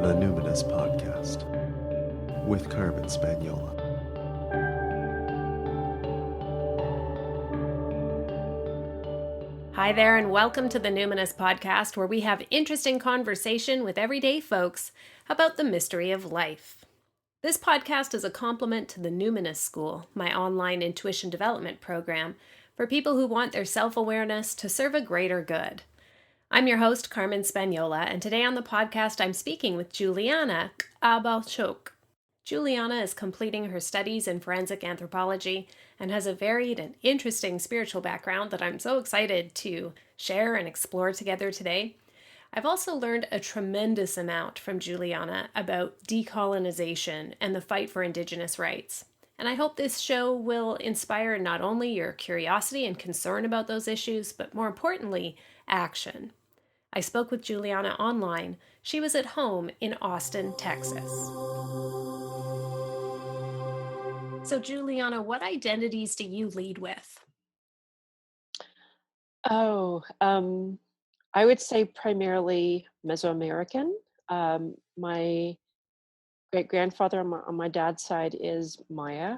The Numinous Podcast with Carmen Spaniola. Hi there, and welcome to the Numinous Podcast, where we have interesting conversation with everyday folks about the mystery of life. This podcast is a complement to the Numinous School, my online intuition development program for people who want their self-awareness to serve a greater good. I'm your host, Carmen Spaniola, and today on the podcast I'm speaking with Juliana Kabal. Juliana is completing her studies in forensic anthropology and has a varied and interesting spiritual background that I'm so excited to share and explore together today. I've also learned a tremendous amount from Juliana about decolonization and the fight for Indigenous rights. And I hope this show will inspire not only your curiosity and concern about those issues, but more importantly, action. I spoke with Juliana online. She was at home in Austin, Texas. So Juliana, what identities do you lead with? I would say primarily Mesoamerican. My great-grandfather on my dad's side is Maya,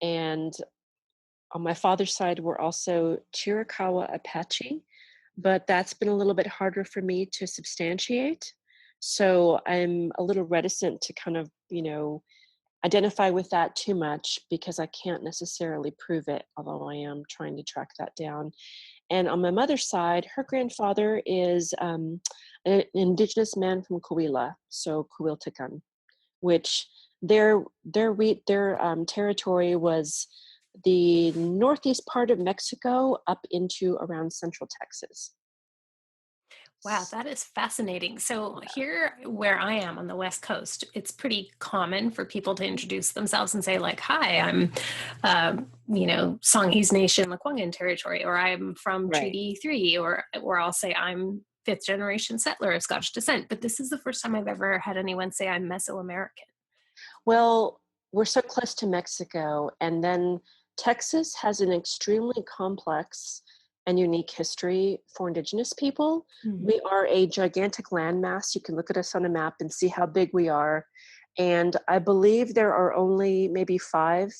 and on my father's side, we're also Chiricahua Apache, but that's been a little bit harder for me to substantiate. So I'm a little reticent to kind of, identify with that too much because I can't necessarily prove it, although I am trying to track that down. And on my mother's side, her grandfather is an indigenous man from Coahuila, so Coahuiltecan, which their territory was the northeast part of Mexico up into around central Texas. Wow, that is fascinating. So here where I am on the West Coast, it's pretty common for people to introduce themselves and say like, hi, I'm, Songhees Nation, Lekwungen territory, or I'm from Treaty 3, or I'll say I'm fifth generation settler of Scottish descent. But this is the first time I've ever had anyone say I'm Mesoamerican. Well, we're so close to Mexico, and then Texas has an extremely complex and unique history for Indigenous people. Mm-hmm. We are a gigantic landmass. You can look at us on a map and see how big we are. And I believe there are only maybe 5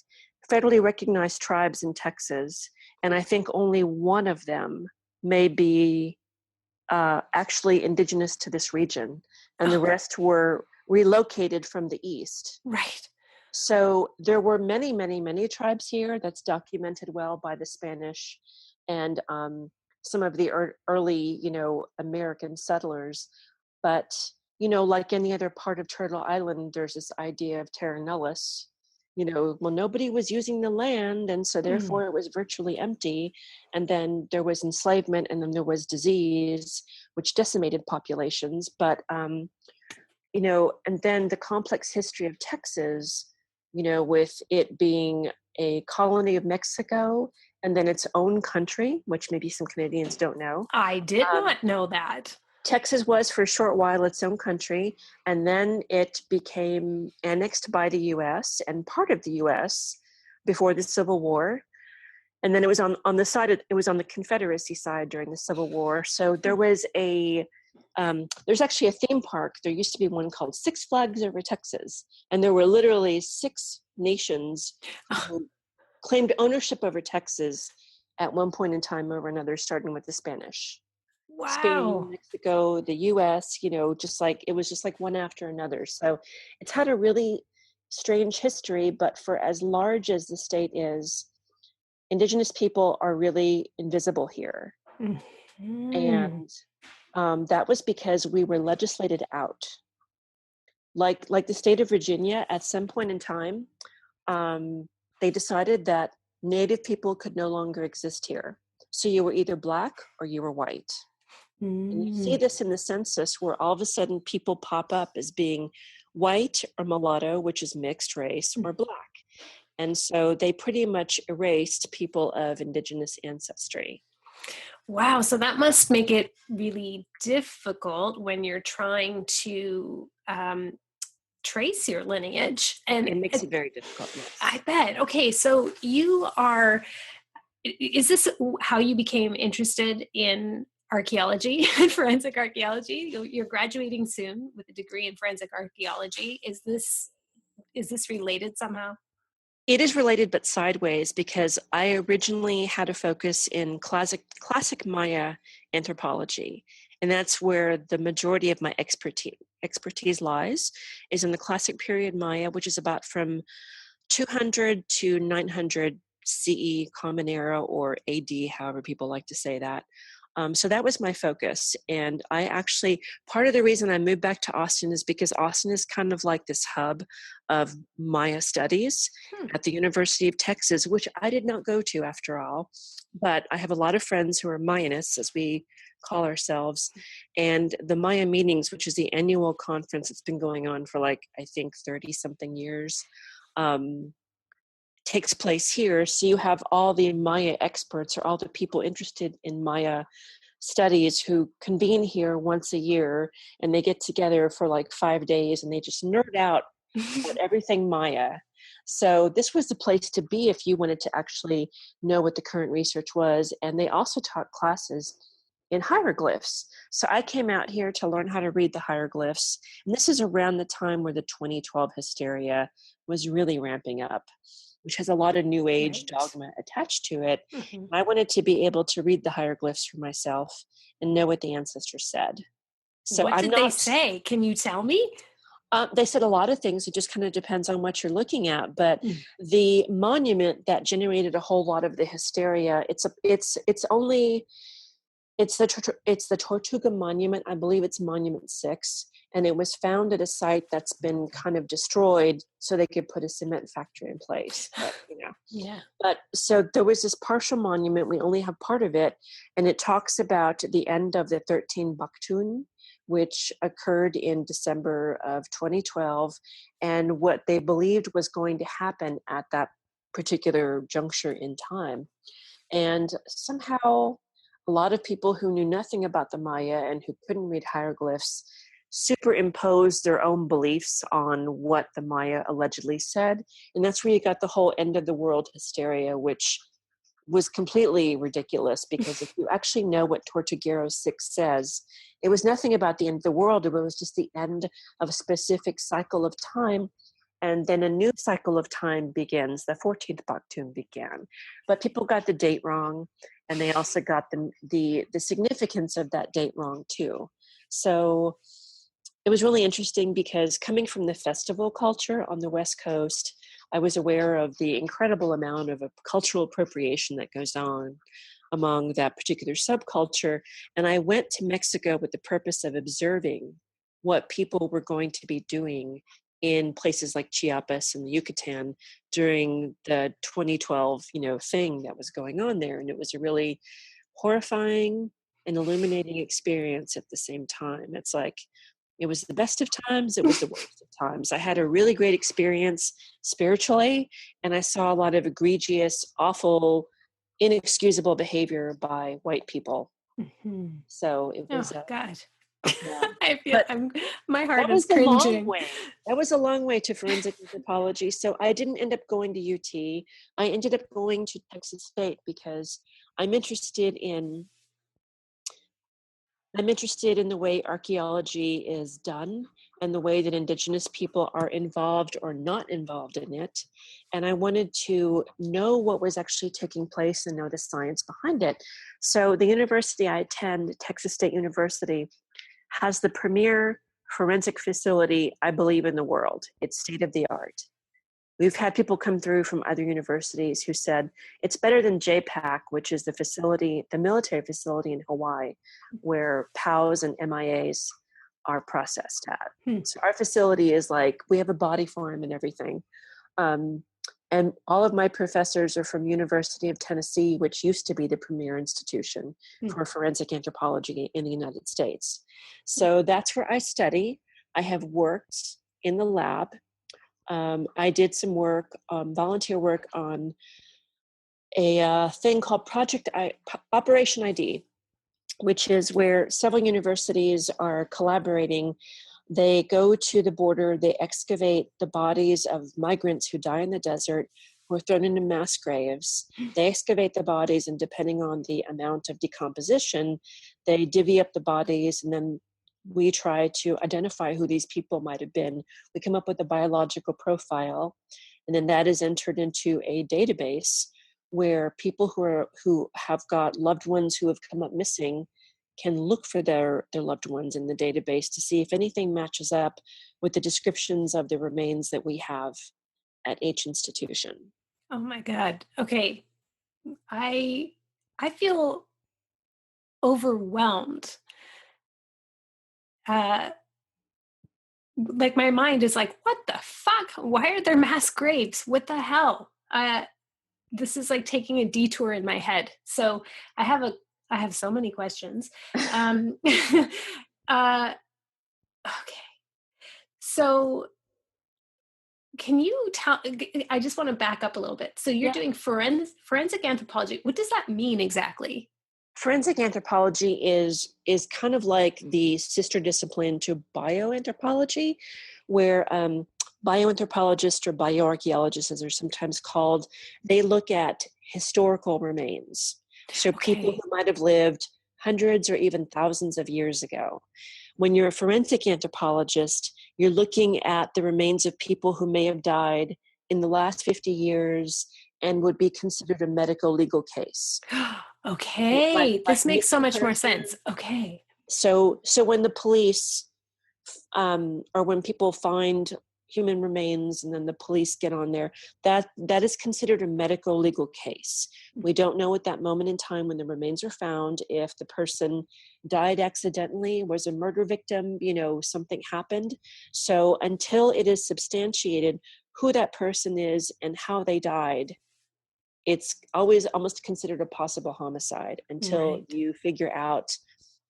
federally recognized tribes in Texas. And I think only one of them may be actually Indigenous to this region. And the rest were relocated from the east. Right. So there were many, many, many tribes here. That's documented well by the Spanish and some of the early, American settlers. But, like any other part of Turtle Island, there's this idea of terra nullius, nobody was using the land, and so therefore it was virtually empty. And then there was enslavement, and then there was disease, which decimated populations. But, and then the complex history of Texas, with it being a colony of Mexico and then its own country, which maybe some Canadians don't know. I did not know that. Texas was for a short while its own country, and then it became annexed by the U.S. and part of the U.S. before the Civil War. And then it was on the side it was on the Confederacy side during the Civil War. So there was there's actually a theme park. There used to be one called Six Flags Over Texas, and there were literally 6 nations who claimed ownership over Texas at one point in time over another, starting with the Spanish. Wow. Spain, Mexico, the U.S., it was just like one after another. So it's had a really strange history, but for as large as the state is, Indigenous people are really invisible here. Mm-hmm. And that was because we were legislated out. Like the state of Virginia, at some point in time, they decided that Native people could no longer exist here. So you were either Black or you were white. Mm. And you see this in the census, where all of a sudden people pop up as being white or mulatto, which is mixed race, or Black. And so they pretty much erased people of Indigenous ancestry. Wow. So that must make it really difficult when you're trying to trace your lineage. And it makes it very difficult. Yes. I bet. Okay. So is this how you became interested in archaeology and forensic archaeology. You're graduating soon with a degree in forensic archaeology. Is this related somehow? It is related, but sideways, because I originally had a focus in classic Maya anthropology, and that's where the majority of my expertise lies, is in the classic period Maya, which is about from 200 to 900 CE Common Era, or AD, however people like to say that. So that was my focus. And I actually, part of the reason I moved back to Austin is because Austin is kind of like this hub of Maya studies at the University of Texas, which I did not go to after all. But I have a lot of friends who are Mayanists, as we call ourselves. And the Maya meetings, which is the annual conference that's been going on for like, I think 30 something years, takes place here. So you have all the Maya experts, or all the people interested in Maya studies, who convene here once a year, and they get together for like 5 days and they just nerd out about everything Maya. So this was the place to be if you wanted to actually know what the current research was. And they also taught classes in hieroglyphs. So I came out here to learn how to read the hieroglyphs. And this is around the time where the 2012 hysteria was really ramping up, which has a lot of new age dogma attached to it. Mm-hmm. I wanted to be able to read the hieroglyphs for myself and know what the ancestors said. So what did they say? Can you tell me? They said a lot of things. It just kind of depends on what you're looking at. But the monument that generated a whole lot of the hysteria, it's the Tortuga Monument. I believe it's Monument 6. And it was found at a site that's been kind of destroyed so they could put a cement factory in place. But, Yeah. But so there was this partial monument. We only have part of it. And it talks about the end of the 13 Baktun, which occurred in December of 2012, and what they believed was going to happen at that particular juncture in time. And somehow a lot of people who knew nothing about the Maya and who couldn't read hieroglyphs superimposed their own beliefs on what the Maya allegedly said. And that's where you got the whole end of the world hysteria, which was completely ridiculous, because if you actually know what Tortuguero 6 says, it was nothing about the end of the world. It was just the end of a specific cycle of time. And then a new cycle of time begins. The 14th Baktun began. But people got the date wrong, and they also got the significance of that date wrong too. So it was really interesting, because coming from the festival culture on the West Coast, I was aware of the incredible amount of cultural appropriation that goes on among that particular subculture. And I went to Mexico with the purpose of observing what people were going to be doing in places like Chiapas and the Yucatan during the 2012, thing that was going on there. And it was a really horrifying and illuminating experience at the same time. It's like, it was the best of times, it was the worst of times. I had a really great experience spiritually, and I saw a lot of egregious, awful, inexcusable behavior by white people. Mm-hmm. So it was God. Yeah. I feel my heart is cringing. That was a long way to forensic anthropology. So I didn't end up going to UT. I ended up going to Texas State because I'm interested in the way archaeology is done and the way that Indigenous people are involved or not involved in it. And I wanted to know what was actually taking place and know the science behind it. So the university I attend, Texas State University, has the premier forensic facility, I believe, in the world. It's state of the art. We've had people come through from other universities who said it's better than JPAC, which is the military facility in Hawaii, where POWs and MIAs are processed at. So our facility is like, we have a body form and everything. And all of my professors are from University of Tennessee, which used to be the premier institution for forensic anthropology in the United States. So that's where I study. I have worked in the lab. I did some work, volunteer work on a thing called Operation ID, which is where several universities are collaborating. They go to the border, they excavate the bodies of migrants who die in the desert, who are thrown into mass graves. They excavate the bodies, and depending on the amount of decomposition, they divvy up the bodies, and then we try to identify who these people might have been. We come up with a biological profile, and then that is entered into a database where people who have got loved ones who have come up missing can look for their loved ones in the database to see if anything matches up with the descriptions of the remains that we have at each institution. Oh my God. Okay. I feel overwhelmed. Like my mind is like, what the fuck? Why are there mass graves? What the hell? This is like taking a detour in my head. So I have so many questions. Okay. So can you tell, I just want to back up a little bit. So you're doing forensic anthropology. What does that mean exactly? Forensic anthropology is kind of like the sister discipline to bioanthropology, where bioanthropologists or bioarchaeologists, as they're sometimes called, they look at historical remains. So people who might have lived hundreds or even thousands of years ago. When you're a forensic anthropologist, you're looking at the remains of people who may have died in the last 50 years and would be considered a medical legal case. Okay, this makes so much more sense. Okay. So when the police or when people find human remains and then the police get on there, that is considered a medical legal case. We don't know at that moment in time when the remains are found if the person died accidentally, was a murder victim, something happened. So until it is substantiated who that person is and how they died, it's always almost considered a possible homicide until you figure out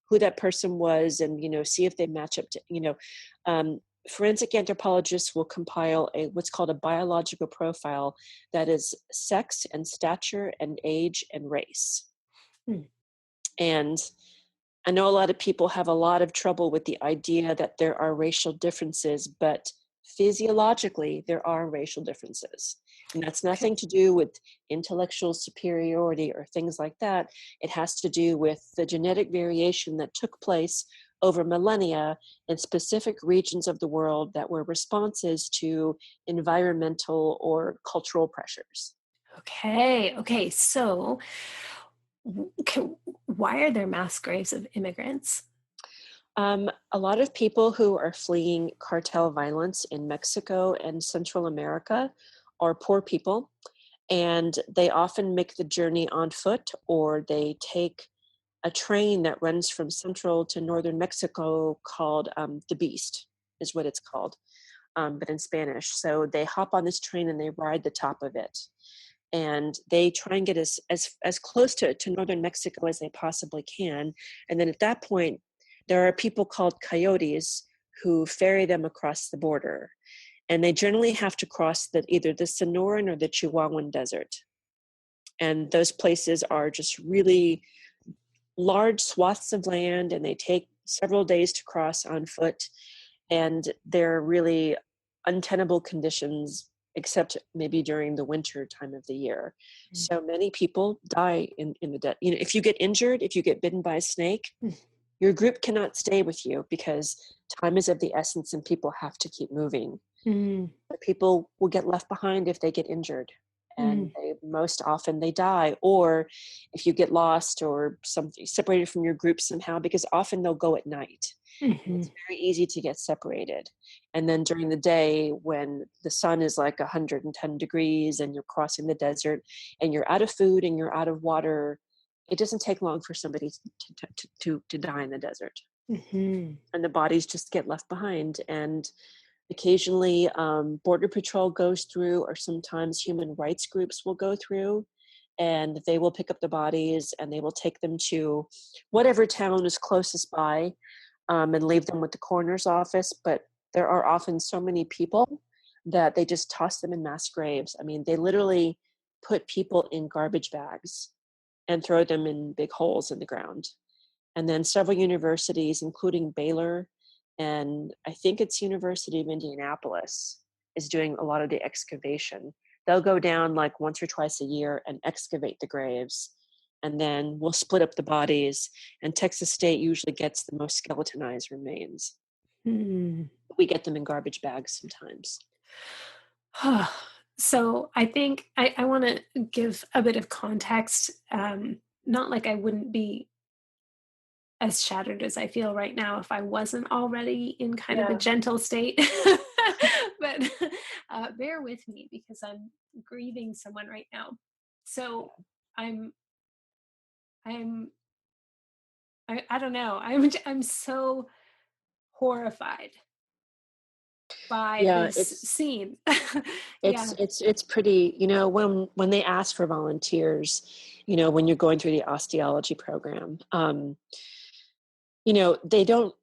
who that person was and, see if they match up to, forensic anthropologists will compile what's called a biological profile that is sex and stature and age and race. And I know a lot of people have a lot of trouble with the idea that there are racial differences, but physiologically there are racial differences. And that's nothing to do with intellectual superiority or things like that. It has to do with the genetic variation that took place over millennia in specific regions of the world that were responses to environmental or cultural pressures. Okay. So why are there mass graves of immigrants? A lot of people who are fleeing cartel violence in Mexico and Central America are poor people, and they often make the journey on foot, or they take a train that runs from central to northern Mexico called the Beast, is what it's called, but in Spanish. So they hop on this train and they ride the top of it. And they try and get as close to northern Mexico as they possibly can. And then at that point, there are people called coyotes who ferry them across the border. And they generally have to cross either the Sonoran or the Chihuahuan Desert. And those places are just really large swaths of land, and they take several days to cross on foot. And they're really untenable conditions, except maybe during the winter time of the year. So many people die in the desert. If you get injured, if you get bitten by a snake, your group cannot stay with you because time is of the essence and people have to keep moving. But people will get left behind if they get injured, and most often they die, or if you get lost or something separated from your group somehow, because often they'll go at night. It's very easy to get separated. And then during the day, when the sun is like 110 degrees and you're crossing the desert and you're out of food and you're out of water, it doesn't take long for somebody to die in the desert. And the bodies just get left behind. And occasionally Border Patrol goes through, or sometimes human rights groups will go through, and they will pick up the bodies and they will take them to whatever town is closest by, and leave them with the coroner's office. But there are often so many people that they just toss them in mass graves. I mean, they literally put people in garbage bags and throw them in big holes in the ground. And then several universities, including Baylor, and I think it's University of Indianapolis, is doing a lot of the excavation. they'll go down like once or twice a year and excavate the graves. And then we'll split up the bodies. And Texas State usually gets the most skeletonized remains. Hmm. We get them in garbage bags sometimes. So I think I want to give a bit of context. Not like I wouldn't be as shattered as I feel right now if I wasn't already in kind of a Yeah. gentle state. But bear with me because I'm grieving someone right now. So I'm I'm I don't know. I'm so horrified by Yeah, this scene. it's Yeah. it's pretty, when they ask for volunteers, when you're going through the osteology program, they don't.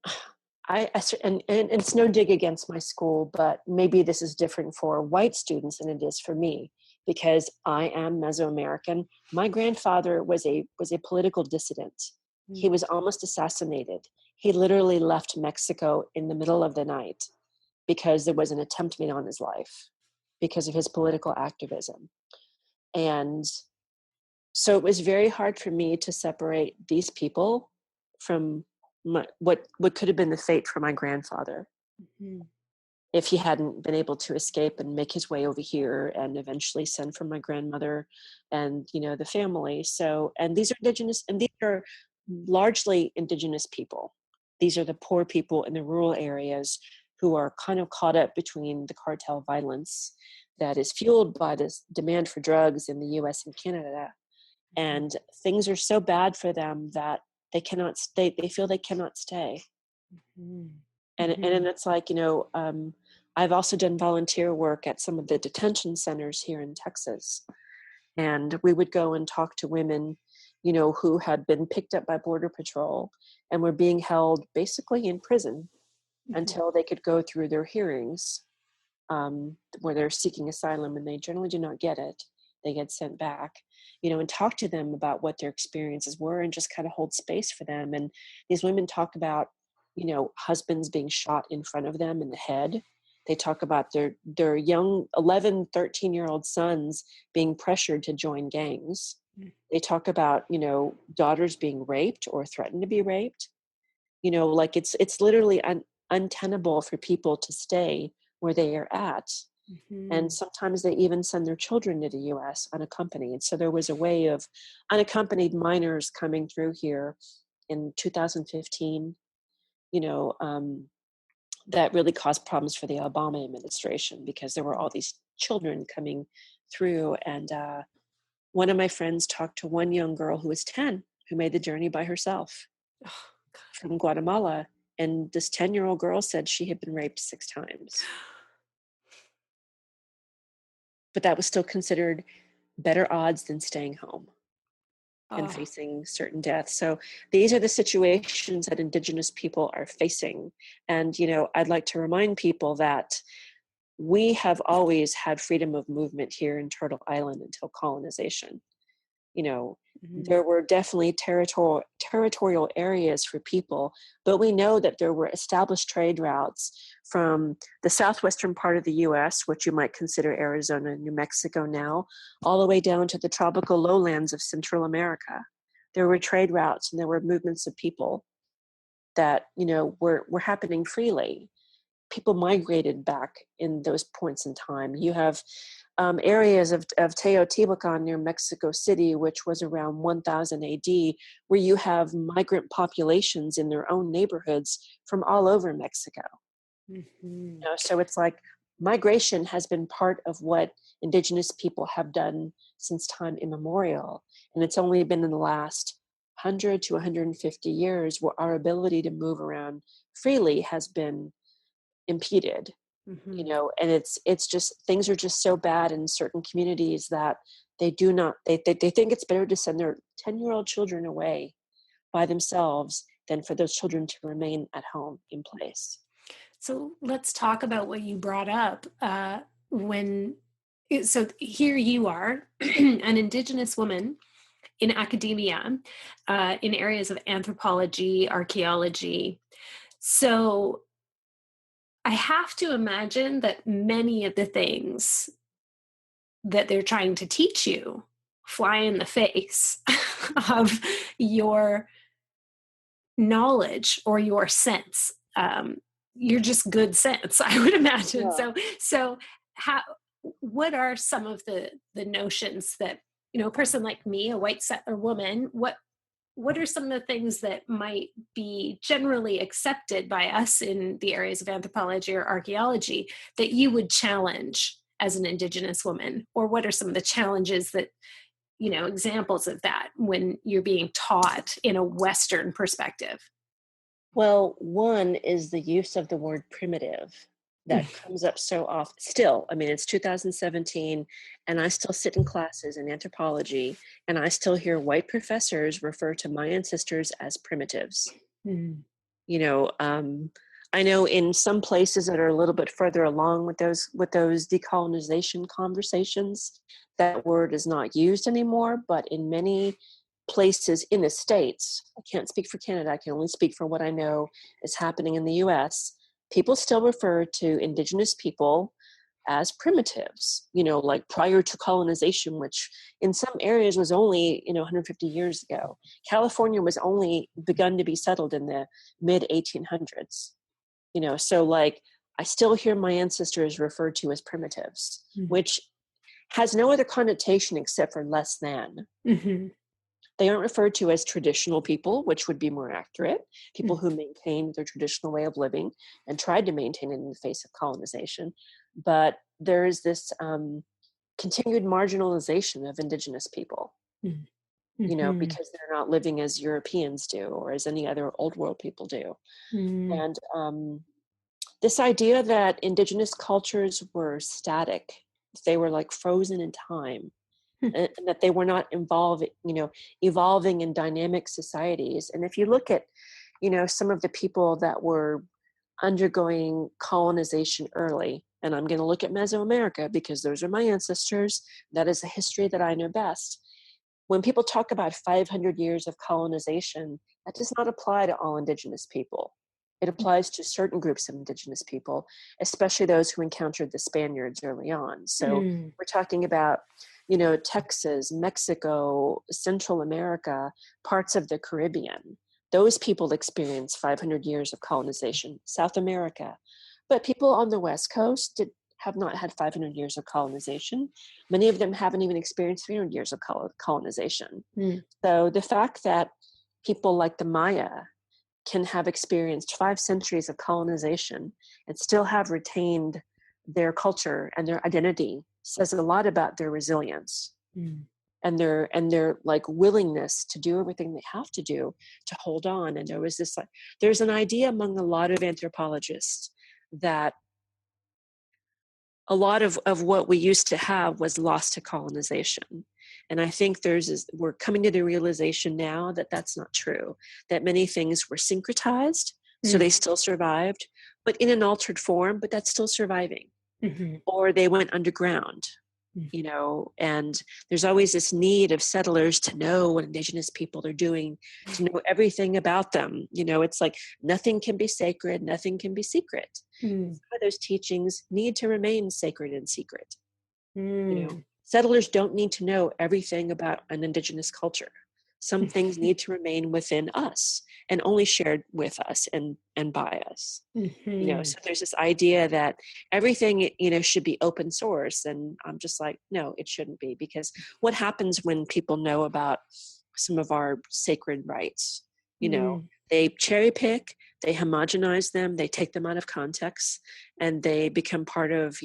And it's no dig against my school, but maybe this is different for white students than it is for me because I am Mesoamerican. My grandfather was a political dissident. He was almost assassinated. He literally left Mexico in the middle of the night because there was an attempt made on his life because of his political activism. And so it was very hard for me to separate these people from what could have been the fate for my grandfather if he hadn't been able to escape and make his way over here and eventually send for my grandmother and the family. So, and these are largely indigenous people. These are the poor people in the rural areas who are kind of caught up between the cartel violence that is fueled by this demand for drugs in the US and Canada. And things are so bad for them that they cannot stay. They feel they cannot stay. And it's like, I've also done volunteer work at some of the detention centers here in Texas. And we would go and talk to women, who had been picked up by Border Patrol and were being held basically in prison until they could go through their hearings, where they're seeking asylum, and they generally do not get it. They get sent back, and talk to them about what their experiences were and just kind of hold space for them. And these women talk about, husbands being shot in front of them in the head. They talk about their young 11, 13-year-old sons being pressured to join gangs. They talk about, daughters being raped or threatened to be raped. Like it's literally untenable for people to stay where they are at. And sometimes they even send their children to the US unaccompanied. So there was a way of unaccompanied minors coming through here in 2015, that really caused problems for the Obama administration because there were all these children coming through. And one of my friends talked to one young girl who was 10 who made the journey by herself from Guatemala. And this 10-year-old girl said she had been raped 6 times. But that was still considered better odds than staying home and facing certain death. So these are the situations that Indigenous people are facing. And, I'd like to remind people that we have always had freedom of movement here in Turtle Island until colonization. There were definitely territorial areas for people, but we know that there were established trade routes from the southwestern part of the US, which you might consider Arizona and New Mexico now, all the way down to the tropical lowlands of Central America. There were trade routes and there were movements of people that, were happening freely. People migrated back in those points in time. You have areas of Teotihuacan near Mexico City, which was around 1000 AD, where you have migrant populations in their own neighborhoods from all over Mexico. So it's like migration has been part of what Indigenous people have done since time immemorial. And it's only been in the last 100 to 150 years where our ability to move around freely has been impeded. And it's just, things are just so bad in certain communities that they think it's better to send their 10-year-old children away by themselves than for those children to remain at home in place. So let's talk about what you brought up. So here you are, an Indigenous woman in academia, in areas of anthropology, archaeology. So I have to imagine that many of the things that they're trying to teach you fly in the face of your knowledge or your sense. You're just good sense, I would imagine. Yeah. So what are some of the notions that, a person like me, a white settler woman, what are some of the things that might be generally accepted by us in the areas of anthropology or archaeology that you would challenge as an Indigenous woman? Or what are some of the challenges that, examples of that when you're being taught in a Western perspective? Well, one is the use of the word primitive that comes up so often. Still, I mean, it's 2017, and I still sit in classes in anthropology, and I still hear white professors refer to my ancestors as primitives. Mm. I know in some places that are a little bit further along with those decolonization conversations, that word is not used anymore, but in many places in the States, I can't speak for Canada, I can only speak for what I know is happening in the US, people still refer to Indigenous people as primitives, like prior to colonization, which in some areas was only, 150 years ago. California was only begun to be settled in the mid 1800s, so like I still hear my ancestors referred to as primitives, which has no other connotation except for less than. Mm-hmm. They aren't referred to as traditional people, which would be more accurate, people who maintained their traditional way of living and tried to maintain it in the face of colonization. But there is this continued marginalization of Indigenous people, because they're not living as Europeans do or as any other old world people do. And this idea that Indigenous cultures were static, they were like frozen in time, and that they were not evolving in dynamic societies. And if you look at, some of the people that were undergoing colonization early, and I'm going to look at Mesoamerica because those are my ancestors, that is the history that I know best. When people talk about 500 years of colonization, that does not apply to all Indigenous people. It applies to certain groups of Indigenous people, especially those who encountered the Spaniards early on. So we're talking about, Texas, Mexico, Central America, parts of the Caribbean. Those people experienced 500 years of colonization. South America. But people on the West Coast have not had 500 years of colonization. Many of them haven't even experienced 300 years of colonization. So the fact that people like the Maya can have experienced 5 centuries of colonization and still have retained their culture and their identity says a lot about their resilience and their like willingness to do everything they have to do to hold on. And there's an idea among a lot of anthropologists that a lot of what we used to have was lost to colonization. And I think we're coming to the realization now that that's not true, that many things were syncretized, so they still survived, but in an altered form, but that's still surviving. Or they went underground, and there's always this need of settlers to know what Indigenous people are doing, to know everything about them. It's like nothing can be sacred, nothing can be secret. Some of those teachings need to remain sacred and secret. Settlers don't need to know everything about an Indigenous culture. Some things need to remain within us and only shared with us and by us. So there's this idea that everything, should be open source. And I'm just like, no, it shouldn't be, because what happens when people know about some of our sacred rites? They cherry pick, they homogenize them, they take them out of context, and they become part of,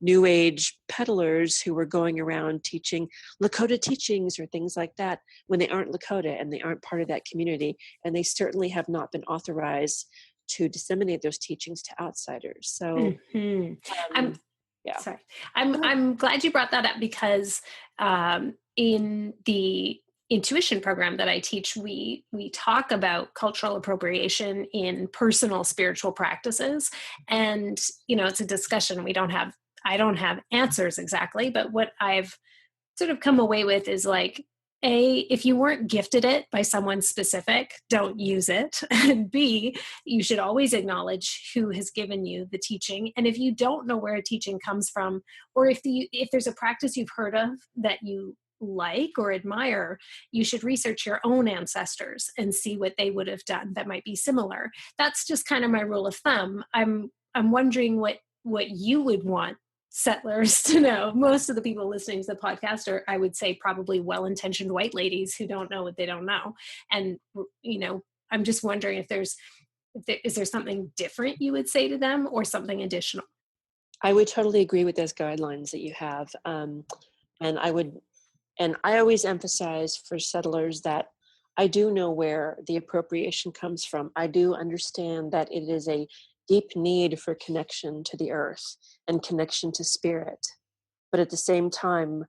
new age peddlers who are going around teaching Lakota teachings or things like that when they aren't Lakota and they aren't part of that community. And they certainly have not been authorized to disseminate those teachings to outsiders. So, I'm glad you brought that up, because in the intuition program that I teach, we talk about cultural appropriation in personal spiritual practices. And, it's a discussion I don't have answers exactly, but what I've sort of come away with is like, A, if you weren't gifted it by someone specific, don't use it. And B, you should always acknowledge who has given you the teaching. And if you don't know where a teaching comes from, or if there's a practice you've heard of that you like or admire, you should research your own ancestors and see what they would have done that might be similar. That's just kind of my rule of thumb. I'm wondering what you would want settlers to know. Most of the people listening to the podcast are, I would say, probably well-intentioned white ladies who don't know what they don't know. And, I'm just wondering is there something different you would say to them or something additional? I would totally agree with those guidelines that you have. And I always emphasize for settlers that I do know where the appropriation comes from. I do understand that it is a deep need for connection to the earth and connection to spirit. But at the same time,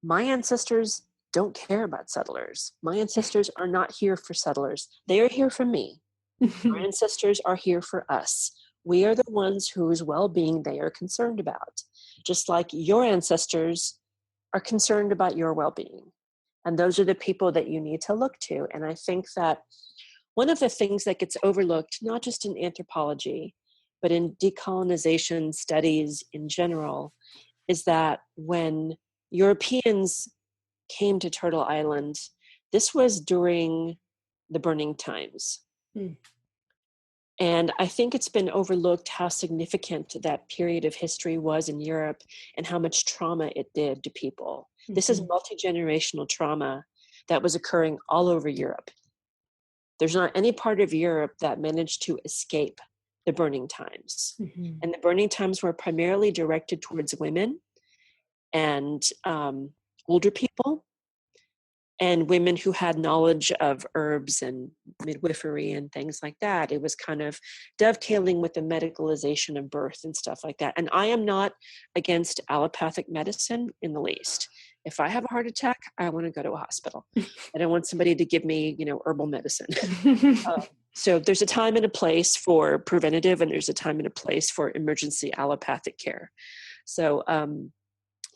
my ancestors don't care about settlers. My ancestors are not here for settlers. They are here for me. Our ancestors are here for us. We are the ones whose well-being they are concerned about, just like your ancestors are concerned about your well-being. And those are the people that you need to look to. And I think that one of the things that gets overlooked, not just in anthropology, but in decolonization studies in general, is that when Europeans came to Turtle Island, this was during the burning times. Mm. And I think it's been overlooked how significant that period of history was in Europe and how much trauma it did to people. Mm-hmm. This is multi-generational trauma that was occurring all over Europe. There's not any part of Europe that managed to escape the burning times. Mm-hmm. And the burning times were primarily directed towards women and older people and women who had knowledge of herbs and midwifery and things like that. It was kind of dovetailing with the medicalization of birth and stuff like that. And I am not against allopathic medicine in the least. If I have a heart attack, I want to go to a hospital. I don't want somebody to give me, herbal medicine. So there's a time and a place for preventative, and there's a time and a place for emergency allopathic care. So,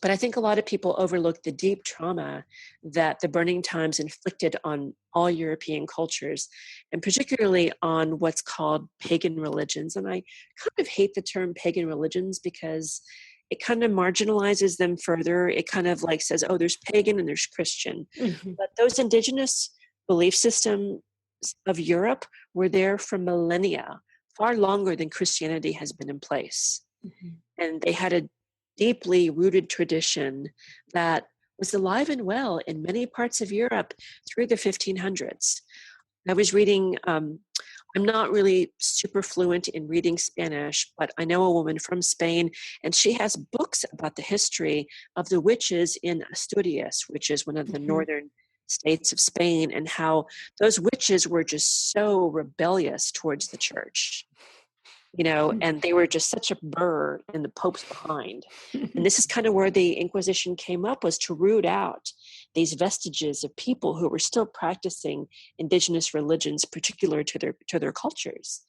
but I think a lot of people overlook the deep trauma that the burning times inflicted on all European cultures, and particularly on what's called pagan religions. And I kind of hate the term pagan religions because it kind of marginalizes them further. It kind of like says, oh, there's pagan and there's Christian. Mm-hmm. But those indigenous belief systems of Europe were there for millennia, far longer than Christianity has been in place. Mm-hmm. And they had a deeply rooted tradition that was alive and well in many parts of Europe through the 1500s. I was reading, I'm not really super fluent in reading Spanish, but I know a woman from Spain, and she has books about the history of the witches in Asturias, which is one of the northern states of Spain, and how those witches were just so rebellious towards the church. And they were just such a burr in the Pope's behind. And this is kind of where the Inquisition came up, was to root out these vestiges of people who were still practicing indigenous religions, particular to their cultures.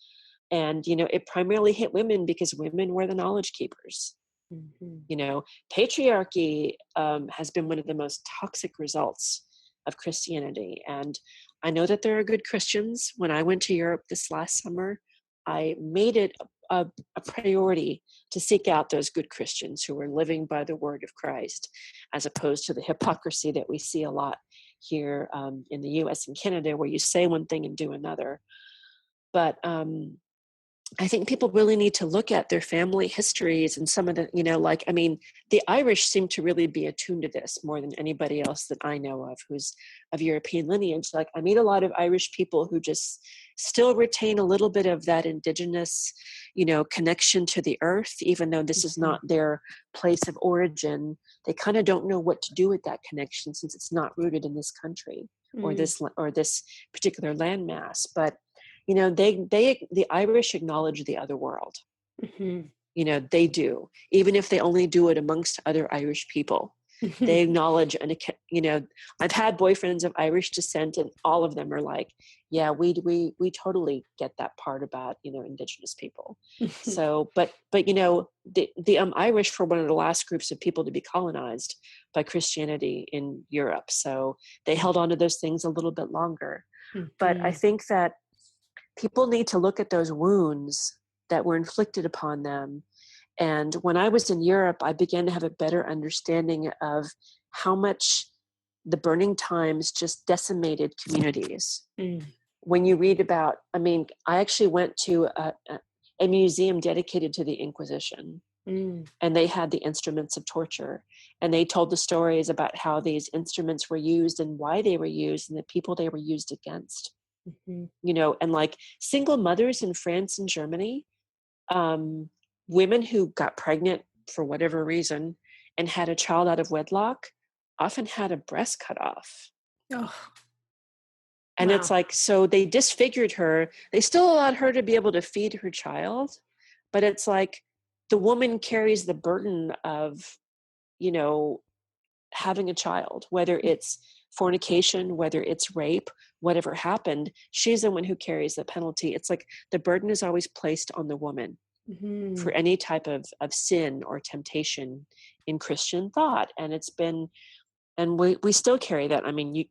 And, it primarily hit women because women were the knowledge keepers. Mm-hmm. Patriarchy has been one of the most toxic results of Christianity. And I know that there are good Christians. When I went to Europe this last summer, I made it a priority to seek out those good Christians who were living by the word of Christ, as opposed to the hypocrisy that we see a lot here in the U.S. and Canada, where you say one thing and do another. But I think people really need to look at their family histories and some of the, the Irish seem to really be attuned to this more than anybody else that I know of who's of European lineage. Like, I meet a lot of Irish people who just still retain a little bit of that indigenous, connection to the earth, even though this is not their place of origin. They kind of don't know what to do with that connection since it's not rooted in this country or this particular landmass. But the Irish acknowledge the other world. Mm-hmm. They do, even if they only do it amongst other Irish people. They acknowledge, and I've had boyfriends of Irish descent, and all of them are like, yeah, we totally get that part about, Indigenous people. So, but the Irish were one of the last groups of people to be colonized by Christianity in Europe. So they held on to those things a little bit longer. But I think that people need to look at those wounds that were inflicted upon them. And when I was in Europe, I began to have a better understanding of how much the burning times just decimated communities. When you read about, I actually went to a museum dedicated to the Inquisition, and they had the instruments of torture, and they told the stories about how these instruments were used and why they were used and the people they were used against. And like single mothers in France and Germany, women who got pregnant for whatever reason and had a child out of wedlock often had a breast cut off. Oh. And It's like, so they disfigured her. They still allowed her to be able to feed her child, but it's like the woman carries the burden of, having a child, whether it's fornication, whether it's rape, whatever happened, she's the one who carries the penalty. It's like the burden is always placed on the woman for any type of sin or temptation in Christian thought. And it's been, and we still carry that.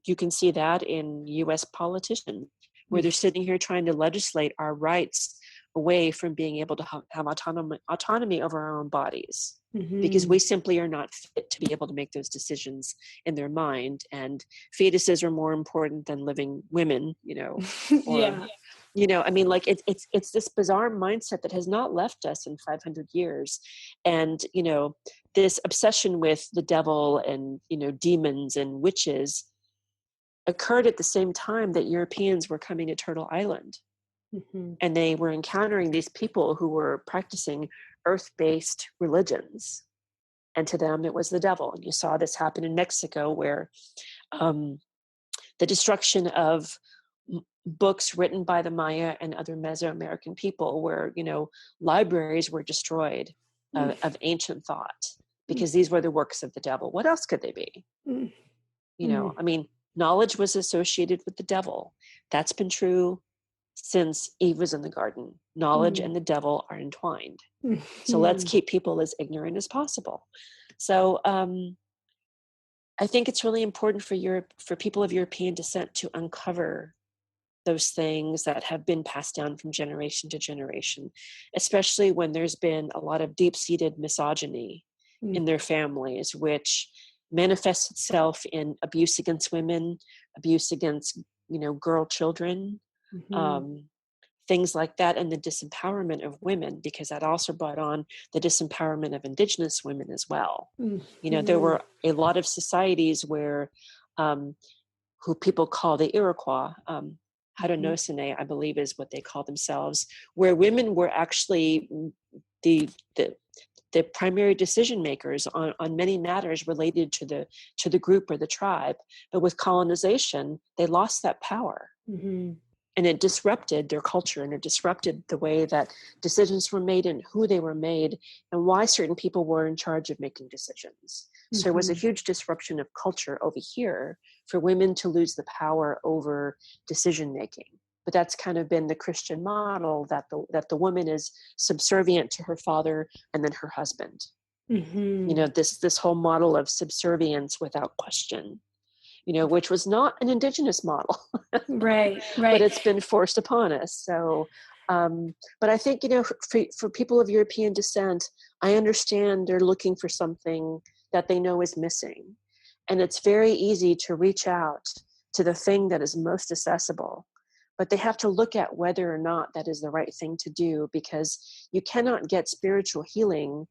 You can see that in US politicians, where they're sitting here trying to legislate our rights away from being able to have autonomy over our own bodies, because we simply are not fit to be able to make those decisions in their mind. And fetuses are more important than living women, or, it's this bizarre mindset that has not left us in 500 years. And, this obsession with the devil and, demons and witches occurred at the same time that Europeans were coming to Turtle Island. And they were encountering these people who were practicing earth-based religions. And to them, it was the devil. And you saw this happen in Mexico, where the destruction of books written by the Maya and other Mesoamerican people, where, libraries were destroyed of ancient thought, because these were the works of the devil. What else could they be? Knowledge was associated with the devil. That's been true since Eve was in the garden. Knowledge and the devil are entwined. So let's keep people as ignorant as possible. So I think it's really important for people of European descent to uncover those things that have been passed down from generation to generation, especially when there's been a lot of deep-seated misogyny in their families, which manifests itself in abuse against women, abuse against, girl children, things like that, and the disempowerment of women, because that also brought on the disempowerment of Indigenous women as well. There were a lot of societies where, who people call the Iroquois, Haudenosaunee, I believe is what they call themselves, where women were actually the primary decision makers on many matters related to the group or the tribe. But with colonization, they lost that power. And it disrupted their culture, and it disrupted the way that decisions were made and who they were made and why certain people were in charge of making decisions. So there was a huge disruption of culture over here for women to lose the power over decision making. But that's kind of been the Christian model, that the woman is subservient to her father and then her husband. This whole model of subservience without question. Which was not an Indigenous model. Right. But it's been forced upon us. So, but I think, for people of European descent, I understand they're looking for something that they know is missing. And it's very easy to reach out to the thing that is most accessible. But they have to look at whether or not that is the right thing to do, because you cannot get spiritual healing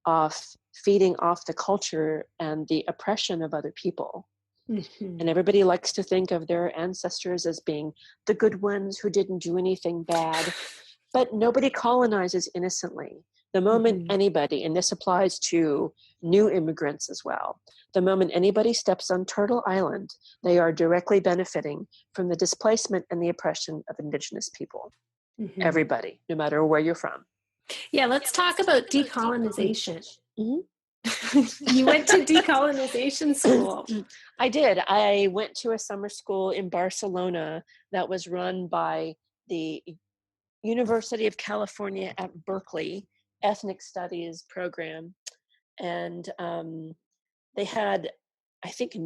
off feeding off the culture and the oppression of other people. And everybody likes to think of their ancestors as being the good ones who didn't do anything bad, but nobody colonizes innocently. The moment anybody, and this applies to new immigrants as well, the moment anybody steps on Turtle Island, they are directly benefiting from the displacement and the oppression of Indigenous people. Everybody, no matter where you're from. Yeah, let's talk about decolonization. You went to decolonization school. I did. I went to a summer school in Barcelona that was run by the University of California at Berkeley Ethnic Studies program. And they had, I think,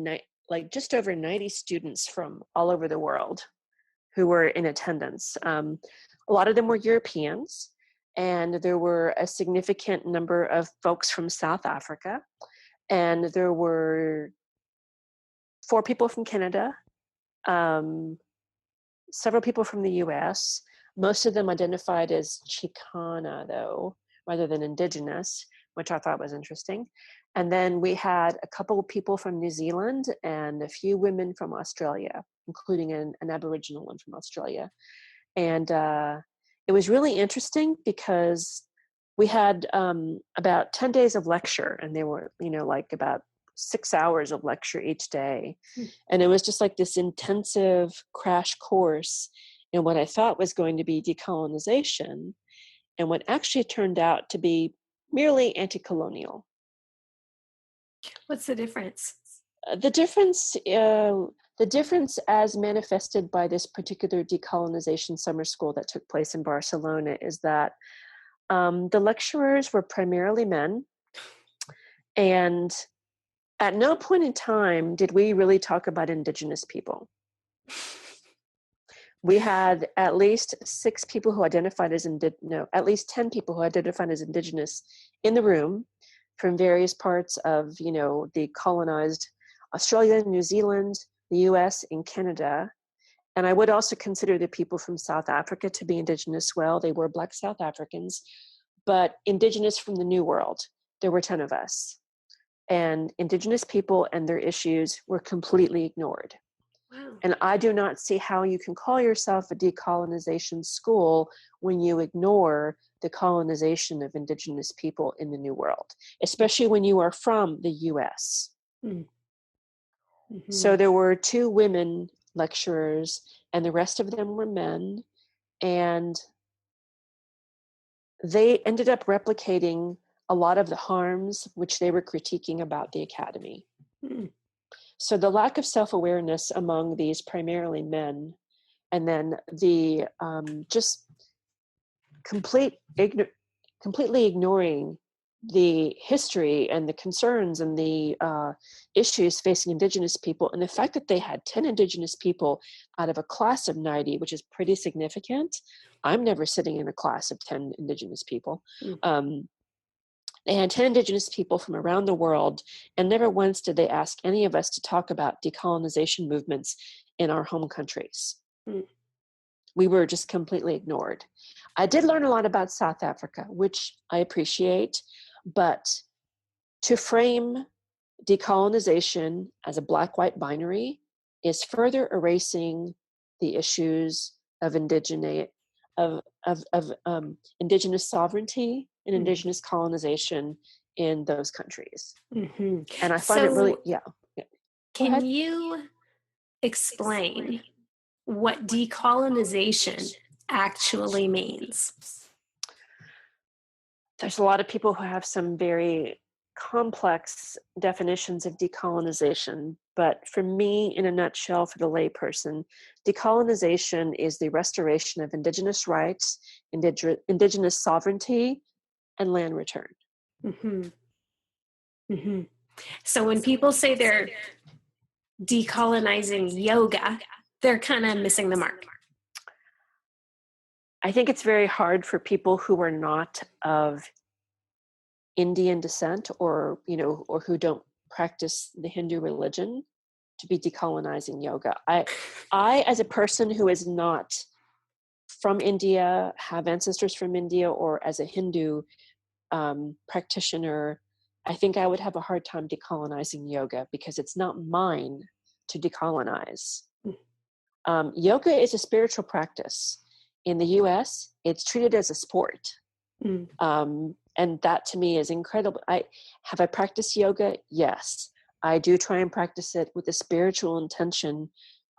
like just over 90 students from all over the world who were in attendance. A lot of them were Europeans, and there were a significant number of folks from South Africa, and there were 4 people from Canada, several people from the US. Most of them identified as Chicana, though, rather than Indigenous, which I thought was interesting. And then we had a couple of people from New Zealand and a few women from Australia, including an Aboriginal one from Australia. And it was really interesting because we had about 10 days of lecture, and they were, like about 6 hours of lecture each day. And it was just like this intensive crash course in what I thought was going to be decolonization, and what actually turned out to be merely anti-colonial. What's the difference? The difference as manifested by this particular decolonization summer school that took place in Barcelona is that the lecturers were primarily men, and at no point in time did we really talk about Indigenous people. We had at least 6 people who identified as at least 10 people who identified as Indigenous in the room from various parts of, the colonized Australia, New Zealand, the US, and Canada. And I would also consider the people from South Africa to be Indigenous. Well, they were Black South Africans, but Indigenous from the New World. There were 10 of us. And Indigenous people and their issues were completely ignored. Wow. And I do not see how you can call yourself a decolonization school when you ignore the colonization of Indigenous people in the New World, especially when you are from the US. Mm-hmm. So there were 2 women lecturers, and the rest of them were men. And they ended up replicating a lot of the harms which they were critiquing about the academy. So the lack of self-awareness among these primarily men, and then the just completely ignoring the history and the concerns and the issues facing Indigenous people, and the fact that they had 10 Indigenous people out of a class of 90, which is pretty significant. I'm never sitting in a class of 10 Indigenous people. They had 10 Indigenous people from around the world, and never once did they ask any of us to talk about decolonization movements in our home countries. We were just completely ignored. I did learn a lot about South Africa, which I appreciate, but to frame decolonization as a black-white binary is further erasing the issues of indigenous sovereignty and Indigenous colonization in those countries. And I find it really, Can you explain what decolonization actually means? There's a lot of people who have some very complex definitions of decolonization, but for me, in a nutshell, for the layperson, decolonization is the restoration of Indigenous rights, Indigenous sovereignty, and land return. So when people say they're decolonizing yoga, they're kind of missing the mark. I think it's very hard for people who are not of Indian descent or who don't practice the Hindu religion to be decolonizing yoga. I as a person who is not from India, have ancestors from India, or as a Hindu practitioner, I think I would have a hard time decolonizing yoga because it's not mine to decolonize. Yoga is a spiritual practice. In the US, it's treated as a sport. And that to me is incredible. Have I practiced yoga? Yes. I do try and practice it with the spiritual intention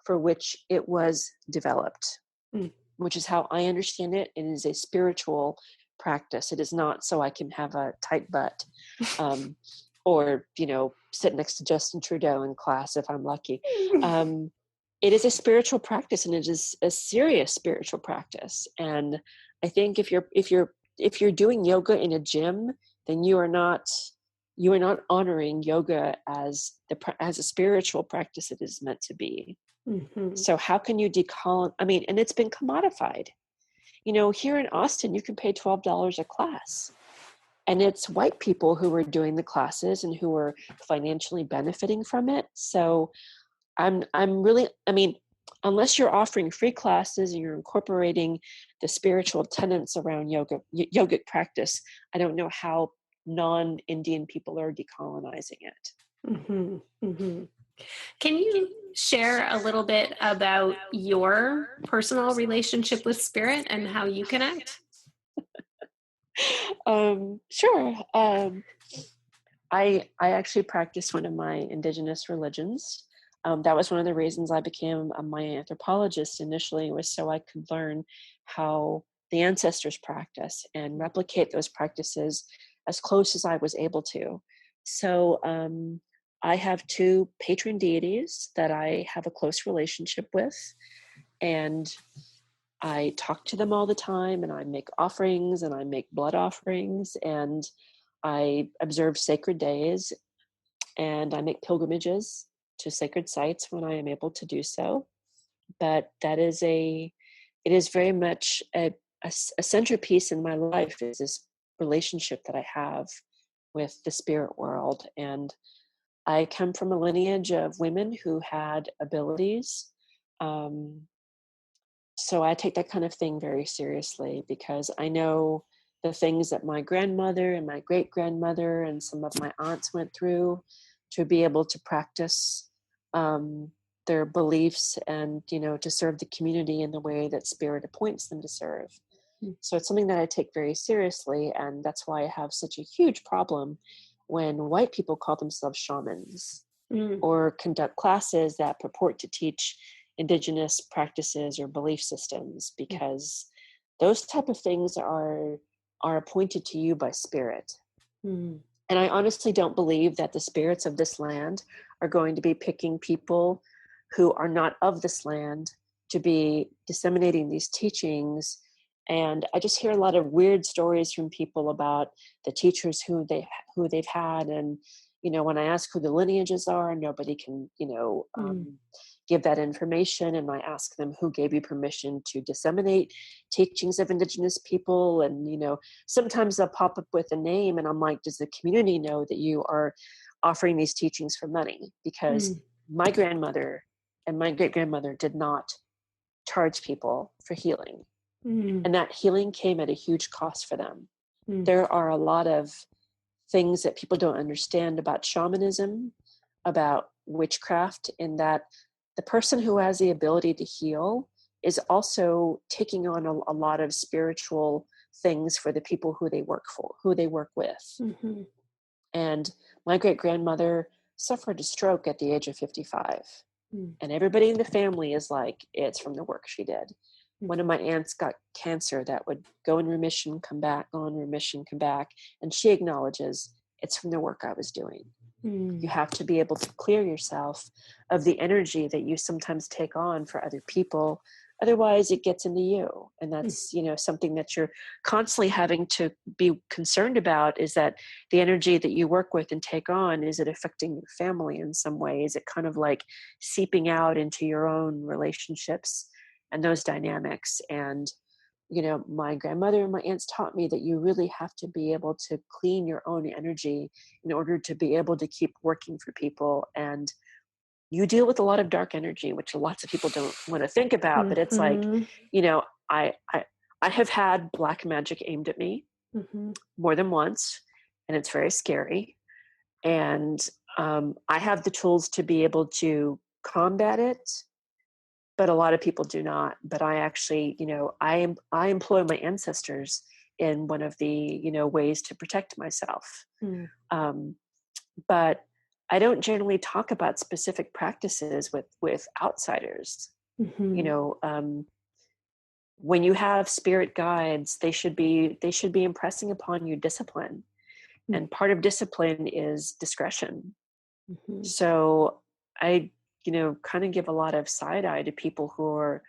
for which it was developed, which is how I understand it. It is a spiritual practice. It is not so I can have a tight butt. or, sit next to Justin Trudeau in class if I'm lucky. It is a spiritual practice, and it is a serious spiritual practice. And I think if you're doing yoga in a gym, then you are not honoring yoga as a spiritual practice it is meant to be. Mm-hmm. So how can you and it's been commodified. Here in Austin, you can pay $12 a class. And it's white people who are doing the classes and who are financially benefiting from it. So I'm really, unless you're offering free classes and you're incorporating the spiritual tenets around yogic practice, I don't know how non-Indian people are decolonizing it. Mm-hmm. Mm-hmm. Can you share a little bit about your personal relationship with spirit and how you connect? Sure. I actually practice one of my indigenous religions. That was one of the reasons I became my anthropologist initially, was so I could learn how the ancestors practice and replicate those practices as close as I was able to. So I have two patron deities that I have a close relationship with, and I talk to them all the time, and I make offerings, and I make blood offerings, and I observe sacred days, and I make pilgrimages to sacred sites when I am able to do so. But it is very much a centerpiece in my life, is this relationship that I have with the spirit world. And I come from a lineage of women who had abilities. So I take that kind of thing very seriously, because I know the things that my grandmother and my great grandmother and some of my aunts went through to be able to practice their beliefs and, to serve the community in the way that spirit appoints them to serve. So it's something that I take very seriously. And that's why I have such a huge problem when white people call themselves shamans or conduct classes that purport to teach indigenous practices or belief systems, because those type of things are appointed to you by spirit. And I honestly don't believe that the spirits of this land are going to be picking people who are not of this land to be disseminating these teachings. And I just hear a lot of weird stories from people about the teachers who they've had. And, when I ask who the lineages are, nobody can, give that information. And I ask them, who gave you permission to disseminate teachings of indigenous people? And, sometimes they'll pop up with a name, and I'm like, does the community know that you are offering these teachings for money? Because my grandmother and my great grandmother did not charge people for healing. And that healing came at a huge cost for them. There are a lot of things that people don't understand about shamanism, about witchcraft, in that the person who has the ability to heal is also taking on a lot of spiritual things for the people who they work with. And my great grandmother suffered a stroke at the age of 55. And everybody in the family is like, it's from the work she did. One of my aunts got cancer that would go in remission, come back, go in remission, come back. And she acknowledges, it's from the work I was doing. You have to be able to clear yourself of the energy that you sometimes take on for other people. Otherwise, it gets into you. And that's, something that you're constantly having to be concerned about, is that the energy that you work with and take on, is it affecting your family in some way? Is it kind of like seeping out into your own relationships and those dynamics? And my grandmother and my aunts taught me that you really have to be able to clean your own energy in order to be able to keep working for people. And you deal with a lot of dark energy, which lots of people don't want to think about, but it's like, I have had black magic aimed at me more than once, and it's very scary. And I have the tools to be able to combat it, but a lot of people do not. But I actually, I employ my ancestors in one of the, ways to protect myself. But I don't generally talk about specific practices with outsiders. When you have spirit guides, they should be impressing upon you discipline. And part of discipline is discretion. Mm-hmm. So I, kind of give a lot of side eye to people who are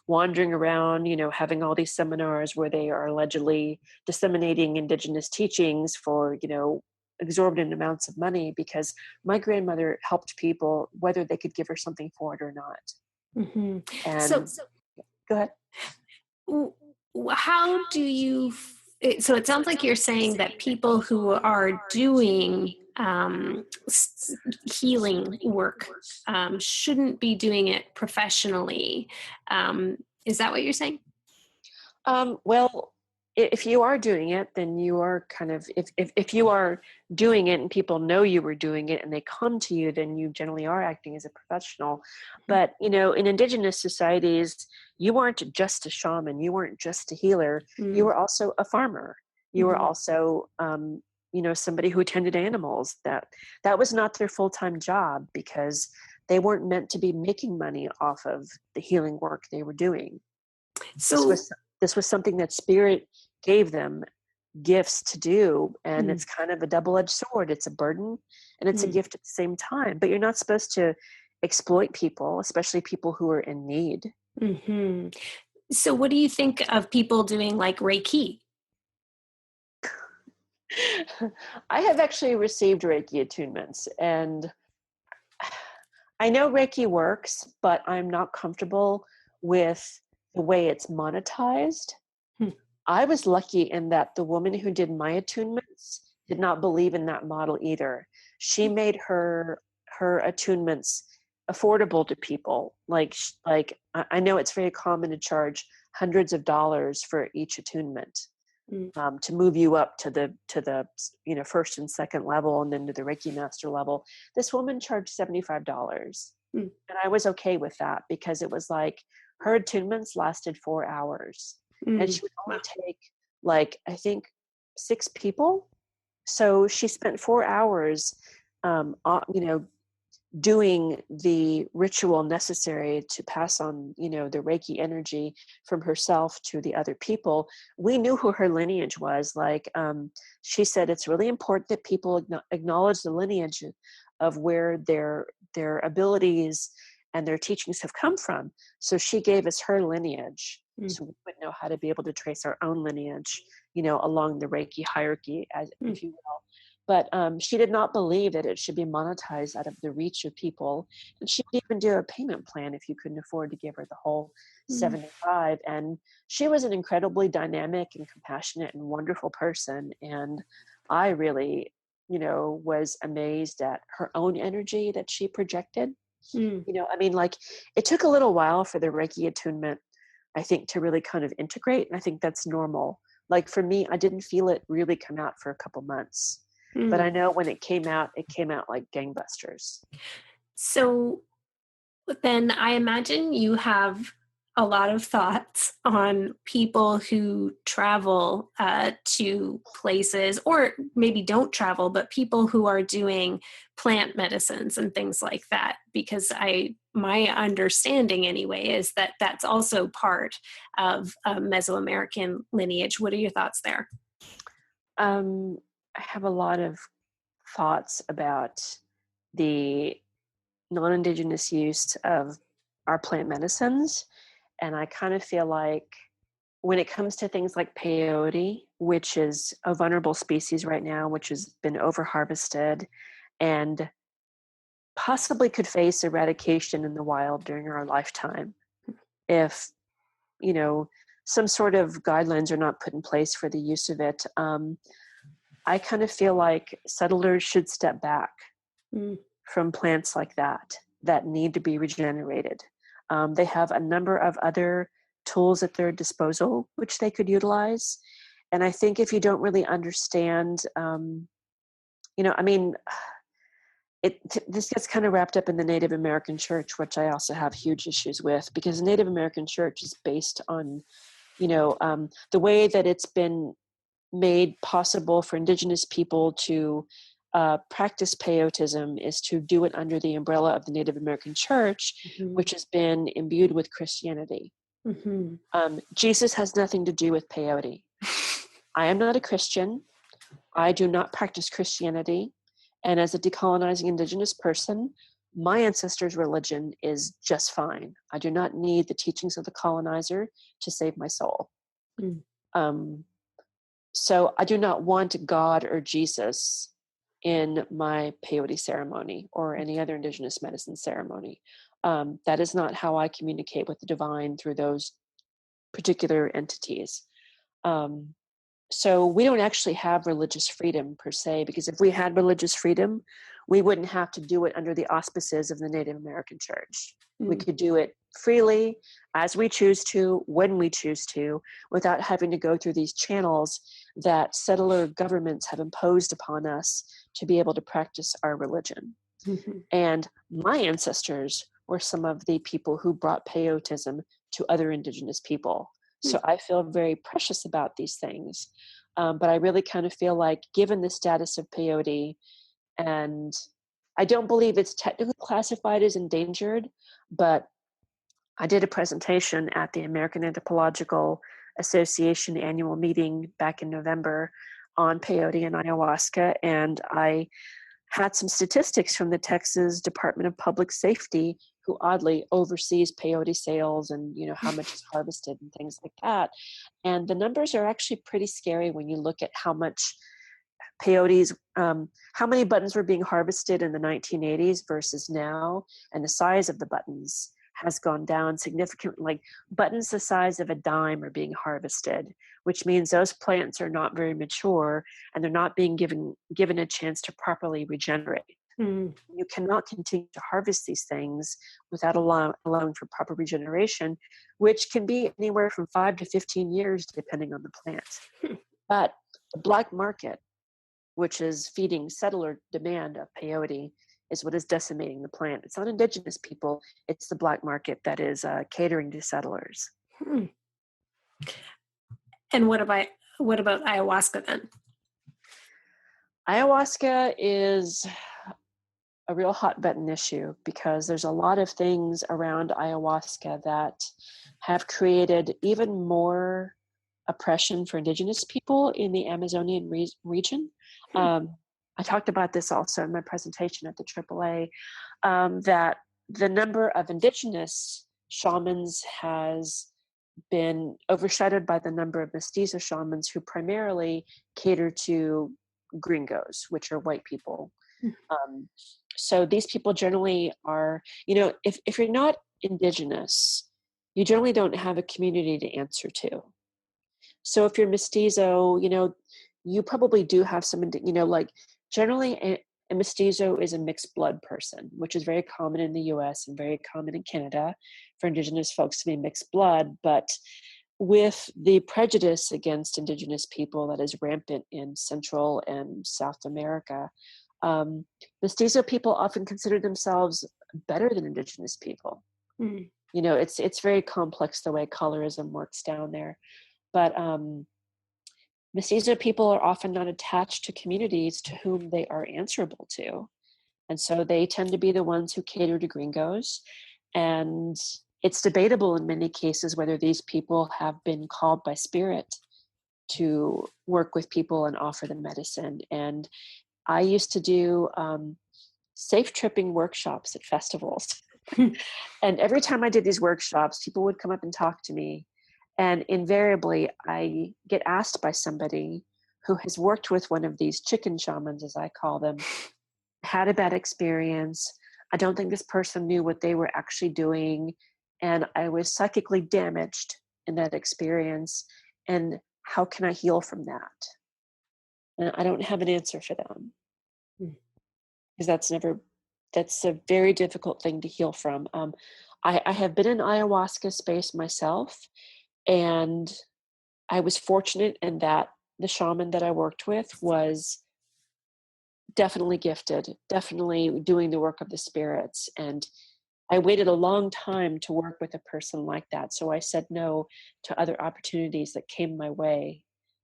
wandering around, having all these seminars where they are allegedly disseminating indigenous teachings for, exorbitant amounts of money, because my grandmother helped people whether they could give her something for it or not. Mm-hmm. And go ahead. How do you, so it sounds like you're saying that people who are doing healing work shouldn't be doing it professionally. Is that what you're saying? Well, if you are doing it, then you are kind of, if you are doing it and people know you were doing it and they come to you, then you generally are acting as a professional. But, in indigenous societies, you weren't just a shaman, you weren't just a healer, you were also a farmer. You were also, somebody who tended animals. That was not their full-time job, because they weren't meant to be making money off of the healing work they were doing. So This was something that spirit gave them gifts to do, and it's kind of a double-edged sword. It's a burden and it's a gift at the same time, but you're not supposed to exploit people, especially people who are in need. Mm-hmm. So what do you think of people doing like Reiki? I have actually received Reiki attunements, and I know Reiki works, but I'm not comfortable with the way it's monetized. I was lucky in that the woman who did my attunements did not believe in that model either. She made her attunements affordable to people. Like I know it's very common to charge hundreds of dollars for each attunement, to move you up to the first and second level, and then to the Reiki master level. This woman charged $75, and I was okay with that, because it was like her attunements lasted 4 hours. And she would only take, I think 6 people. So she spent 4 hours, doing the ritual necessary to pass on, the Reiki energy from herself to the other people. We knew who her lineage was. She said, it's really important that people acknowledge the lineage of where their abilities and their teachings have come from. So she gave us her lineage, so we would know how to be able to trace our own lineage, along the Reiki hierarchy, if you will. But she did not believe that it should be monetized out of the reach of people. And she would even do a payment plan if you couldn't afford to give her the whole 75. And she was an incredibly dynamic and compassionate and wonderful person. And I really, was amazed at her own energy that she projected. It took a little while for the Reiki attunement, I think, to really kind of integrate. And I think that's normal. Like for me, I didn't feel it really come out for a couple months. But I know when it came out like gangbusters. So then I imagine you have a lot of thoughts on people who travel to places, or maybe don't travel, but people who are doing plant medicines and things like that, because my understanding anyway is that that's also part of Mesoamerican lineage. What are your thoughts there? I have a lot of thoughts about the non-Indigenous use of our plant medicines. And I kind of feel like when it comes to things like peyote, which is a vulnerable species right now, which has been over-harvested and possibly could face eradication in the wild during our lifetime, if, some sort of guidelines are not put in place for the use of it. I kind of feel like settlers should step back from plants like that need to be regenerated. They have a number of other tools at their disposal which they could utilize. And I think if you don't really understand, this gets kind of wrapped up in the Native American church, which I also have huge issues with, because the Native American church is based on, the way that it's been made possible for Indigenous people to practice peyotism is to do it under the umbrella of the Native American church, which has been imbued with Christianity. Jesus has nothing to do with peyote. I am not a Christian. I do not practice Christianity. And as a decolonizing Indigenous person, my ancestors' religion is just fine. I do not need the teachings of the colonizer to save my soul. Mm. So I do not want God or Jesus in my peyote ceremony or any other Indigenous medicine ceremony. That is not how I communicate with the divine through those particular entities. So we don't actually have religious freedom per se, because if we had religious freedom, we wouldn't have to do it under the auspices of the Native American Church. We could do it freely, as we choose to, when we choose to, without having to go through these channels that settler governments have imposed upon us to be able to practice our religion. Mm-hmm. And my ancestors were some of the people who brought peyotism to other Indigenous people. So I feel very precious about these things. But I really kind of feel like, given the status of peyote, and I don't believe it's technically classified as endangered, but I did a presentation at the American Anthropological Association annual meeting back in November on peyote and ayahuasca, and I had some statistics from the Texas Department of Public Safety, who oddly oversees peyote sales and, you know, how much is harvested and things like that. And the numbers are actually pretty scary when you look at how much peyotes, how many buttons were being harvested in the 1980s versus now, and the size of the buttons has gone down significantly. Like, buttons the size of a dime are being harvested, which means those plants are not very mature and they're not being given a chance to properly regenerate. Mm. You cannot continue to harvest these things without allowing for proper regeneration, which can be anywhere from 5 to 15 years, depending on the plant. But the black market, which is feeding settler demand of peyote, is what is decimating the plant. It's not Indigenous people, it's the black market that is catering to settlers. Hmm. And what about ayahuasca then? Ayahuasca is a real hot button issue, because there's a lot of things around ayahuasca that have created even more oppression for Indigenous people in the Amazonian region. I talked about this also in my presentation at the AAA, that the number of Indigenous shamans has been overshadowed by the number of mestizo shamans, who primarily cater to gringos, which are white people. So these people generally are, you know, if you're not Indigenous, you generally don't have a community to answer to. So if you're mestizo, you know, you probably do have some, you know, like, generally a mestizo is a mixed blood person, which is very common in the US and very common in Canada for Indigenous folks to be mixed blood. But with the prejudice against Indigenous people that is rampant in Central and South America, mestizo people often consider themselves better than Indigenous people. Mm. You know, it's very complex the way colorism works down there. But mestizo people are often not attached to communities to whom they are answerable to. And so they tend to be the ones who cater to gringos. And it's debatable in many cases whether these people have been called by spirit to work with people and offer them medicine. And I used to do safe tripping workshops at festivals. And every time I did these workshops, people would come up and talk to me. And invariably, I get asked by somebody who has worked with one of these chicken shamans, as I call them, had a bad experience. I don't think this person knew what they were actually doing. And I was psychically damaged in that experience. And how can I heal from that? And I don't have an answer for them. Because that's a very difficult thing to heal from. I have been in ayahuasca space myself, and I was fortunate in that the shaman that I worked with was definitely gifted, definitely doing the work of the spirits. And I waited a long time to work with a person like that. So I said no to other opportunities that came my way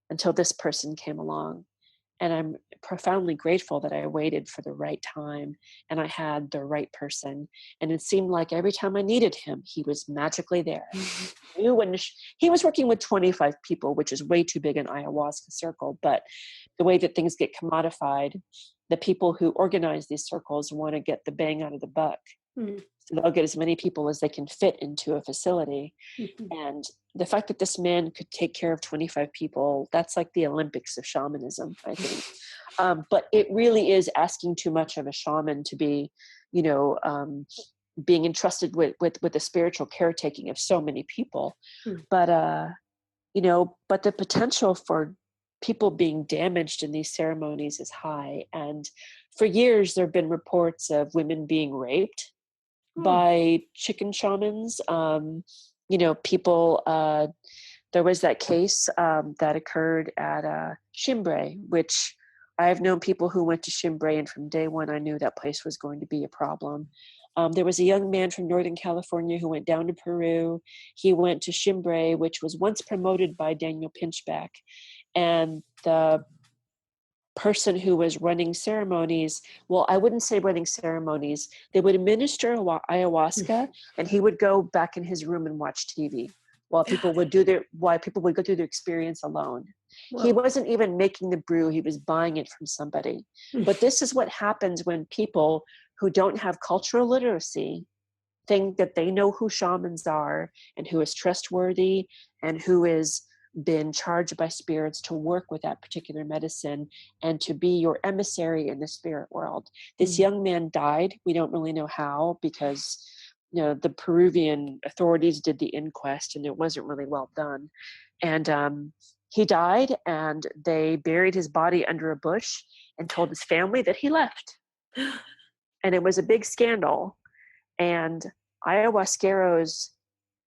until this person came along. And I'm profoundly grateful that I waited for the right time and I had the right person. And it seemed like every time I needed him, he was magically there. He was working with 25 people, which is way too big an ayahuasca circle, but the way that things get commodified, the people who organize these circles want to get the bang out of the buck. Mm-hmm. So they'll get as many people as they can fit into a facility. Mm-hmm. And the fact that this man could take care of 25 people, that's like the Olympics of shamanism, I think. But it really is asking too much of a shaman to be, being entrusted with the spiritual caretaking of so many people. Mm. But the potential for people being damaged in these ceremonies is high. And for years, there have been reports of women being raped by chicken shamans. People, there was that case that occurred at Chimbre, which I've known people who went to Chimbre, and from day one, I knew that place was going to be a problem. There was a young man from Northern California who went down to Peru. He went to Chimbre, which was once promoted by Daniel Pinchback. And the person who was running ceremonies, well, I wouldn't say running ceremonies, they would administer ayahuasca, and he would go back in his room and watch TV while people would go through their experience alone. Whoa. He wasn't even making the brew, he was buying it from somebody. But this is what happens when people who don't have cultural literacy think that they know who shamans are and who is trustworthy and who is been charged by spirits to work with that particular medicine and to be your emissary in the spirit world. This young man died. We don't really know how, because the Peruvian authorities did the inquest and it wasn't really well done. And he died, and they buried his body under a bush and told his family that he left. And it was a big scandal. And ayahuasqueros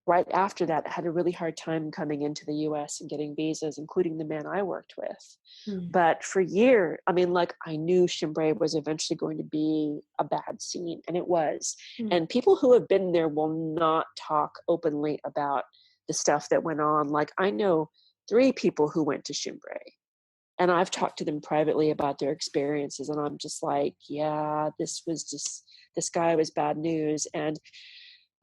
right after that had a really hard time coming into the US and getting visas, including the man I worked with. But for years, I knew Chimbre was eventually going to be a bad scene, and it was. And people who have been there will not talk openly about the stuff that went on. Like, I know 3 people who went to Chimbre, and I've talked to them privately about their experiences, and I'm just like, yeah, this guy was bad news. And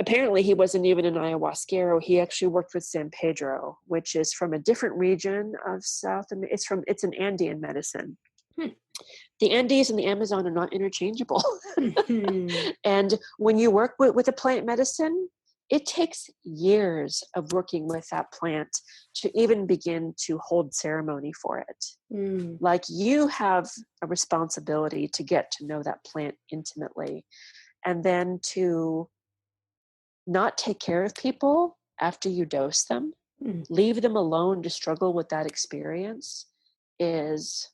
apparently he wasn't even an ayahuasquero. He actually worked with San Pedro, which is from a different region of South. It's an Andean medicine. The Andes and the Amazon are not interchangeable. And when you work with a plant medicine, it takes years of working with that plant to even begin to hold ceremony for it. Like, you have a responsibility to get to know that plant intimately, and then to not take care of people after you dose them, leave them alone to struggle with that experience it's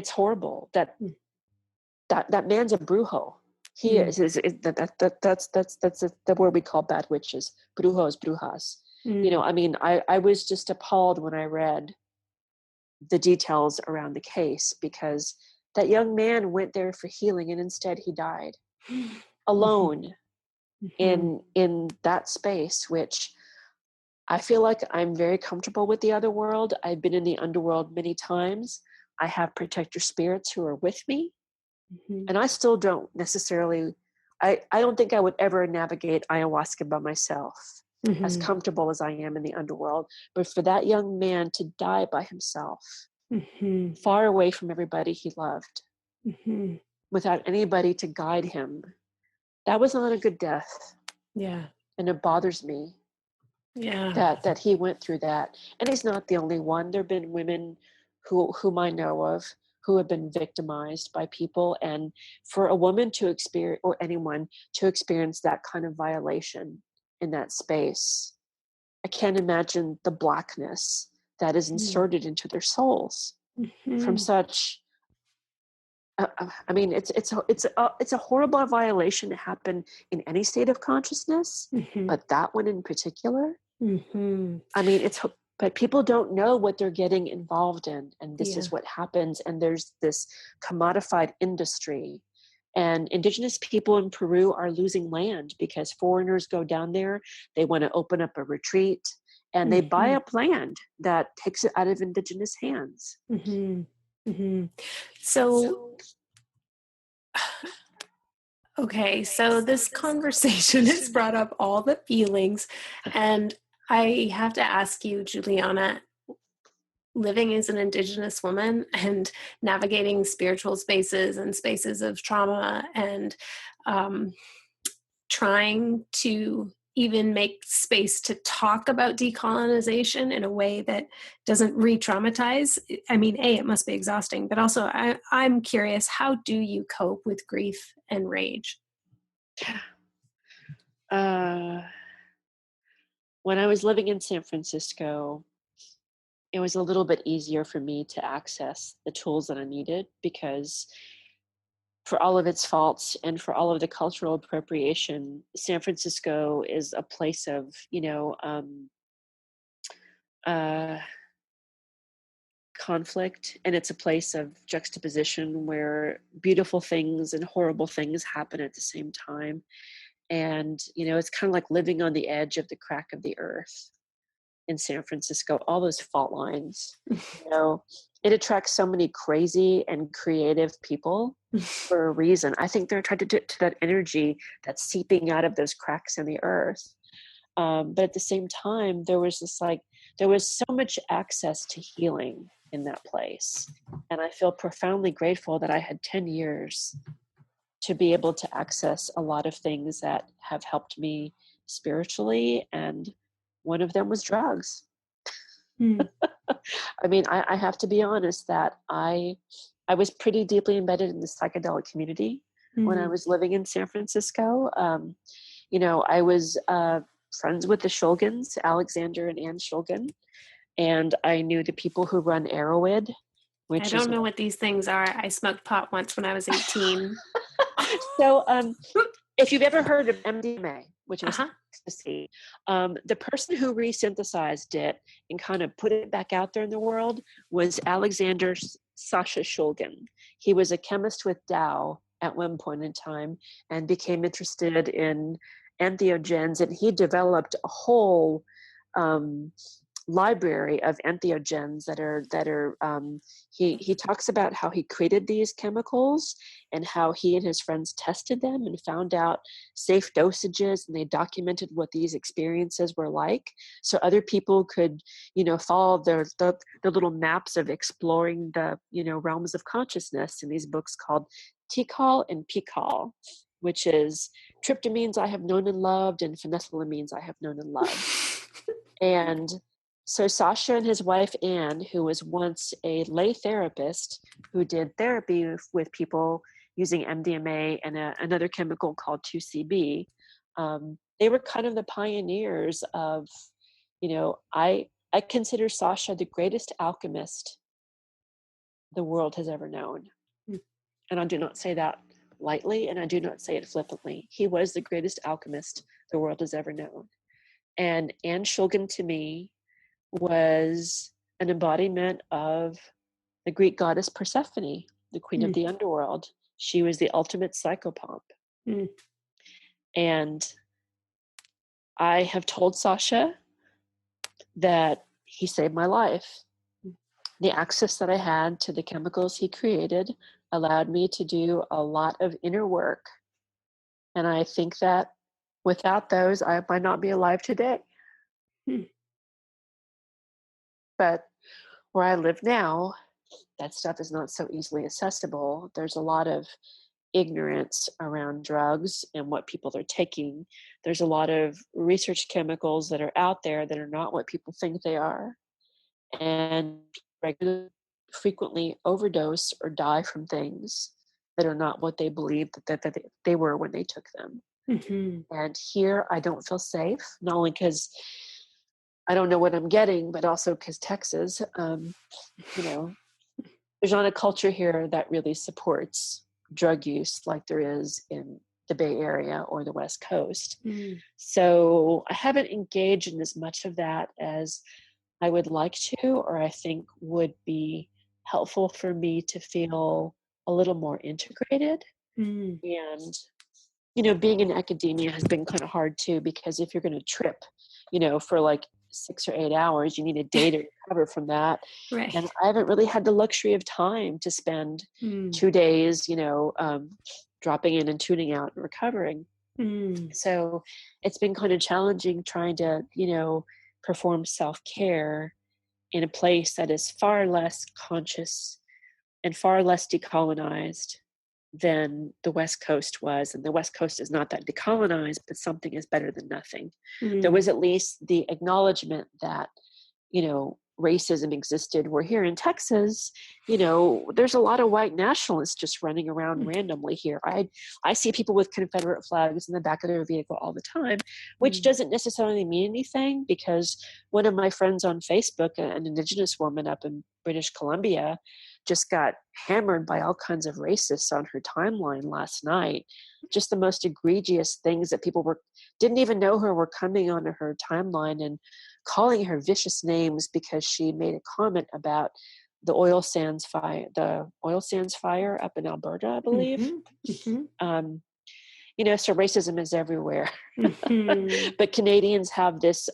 horrible. That man's a brujo. He is that's the word we call bad witches, brujos, brujas. I was just appalled when I read the details around the case, because that young man went there for healing, and instead he died alone. In that space, which I feel like I'm very comfortable with the other world. I've been in the underworld many times. I have protector spirits who are with me. And I still don't necessarily, I don't think I would ever navigate ayahuasca by myself, as comfortable as I am in the underworld. But for that young man to die by himself, far away from everybody he loved, without anybody to guide him, that was not a good death. Yeah. And it bothers me. Yeah. That he went through that. And he's not the only one. There have been women whom I know of who have been victimized by people. And for a woman to experience, or anyone to experience, that kind of violation in that space, I can't imagine the blackness that is inserted into their souls from such. It's a horrible violation to happen in any state of consciousness, but that one in particular. But people don't know what they're getting involved in, and this is what happens. And there's this commodified industry, and indigenous people in Peru are losing land because foreigners go down there. They want to open up a retreat, and they buy up land that takes it out of indigenous hands. So, okay, so this conversation has brought up all the feelings, and I have to ask you, Juliana, living as an Indigenous woman and navigating spiritual spaces and spaces of trauma and trying to even make space to talk about decolonization in a way that doesn't re-traumatize. I mean, it must be exhausting, but also I'm curious, how do you cope with grief and rage? When I was living in San Francisco, it was a little bit easier for me to access the tools that I needed, because for all of its faults and for all of the cultural appropriation, San Francisco is a place of, conflict, and it's a place of juxtaposition where beautiful things and horrible things happen at the same time. And, it's kind of like living on the edge of the crack of the earth in San Francisco, all those fault lines. It attracts so many crazy and creative people for a reason. I think they're attracted to that energy that's seeping out of those cracks in the earth. But at the same time, there was so much access to healing in that place. And I feel profoundly grateful that I had 10 years to be able to access a lot of things that have helped me spiritually. And one of them was drugs. I mean, I have to be honest that I was pretty deeply embedded in the psychedelic community when I was living in San Francisco. I was friends with the Shulgins, Alexander and Ann Shulgin, and I knew the people who run Arrowid. I don't know what these things are. I smoked pot once when I was 18. So if you've ever heard of MDMA, which is ecstasy, the person who resynthesized it and kind of put it back out there in the world was Alexander Sasha Shulgin. He was a chemist with Dow at one point in time and became interested in entheogens, and he developed a whole library of entheogens that are he talks about how he created these chemicals and how he and his friends tested them and found out safe dosages, and they documented what these experiences were like so other people could follow the little maps of exploring the realms of consciousness in these books called TCAL and PCAL, which is tryptamines I have known and loved and phenethylamines I have known and loved. And so Sasha and his wife, Anne, who was once a lay therapist who did therapy with people using MDMA and another chemical called 2CB, they were kind of the pioneers of, I consider Sasha the greatest alchemist the world has ever known. And I do not say that lightly, and I do not say it flippantly. He was the greatest alchemist the world has ever known. And Anne Shulgin, to me, was an embodiment of the Greek goddess Persephone, the queen of the underworld. She was the ultimate psychopomp. And I have told Sasha that he saved my life. The access that I had to the chemicals he created allowed me to do a lot of inner work. And I think that without those, I might not be alive today. But where I live now, that stuff is not so easily accessible. There's a lot of ignorance around drugs and what people are taking. There's a lot of research chemicals that are out there that are not what people think they are. And regularly, frequently overdose or die from things that are not what they believed that they were when they took them. And here I don't feel safe, not only because I don't know what I'm getting, but also because Texas, there's not a culture here that really supports drug use like there is in the Bay Area or the West Coast. So I haven't engaged in as much of that as I would like to, or I think would be helpful for me to feel a little more integrated. And, being in academia has been kind of hard too, because if you're going to trip, for like 6 or 8 hours, you need a day to recover from that. Right. And I haven't really had the luxury of time to spend 2 days, dropping in and tuning out and recovering. So it's been kind of challenging trying to, perform self-care in a place that is far less conscious and far less decolonized than the West Coast was. And the West Coast is not that decolonized, but something is better than nothing. There was at least the acknowledgement that, racism existed. Where here in Texas, there's a lot of white nationalists just running around randomly here. I see people with Confederate flags in the back of their vehicle all the time, which doesn't necessarily mean anything, because one of my friends on Facebook, an Indigenous woman up in British Columbia, just got hammered by all kinds of racists on her timeline last night. Just the most egregious things that people didn't even know her were coming onto her timeline and calling her vicious names because she made a comment about the oil sands fire up in Alberta, I believe. So racism is everywhere. But Canadians have this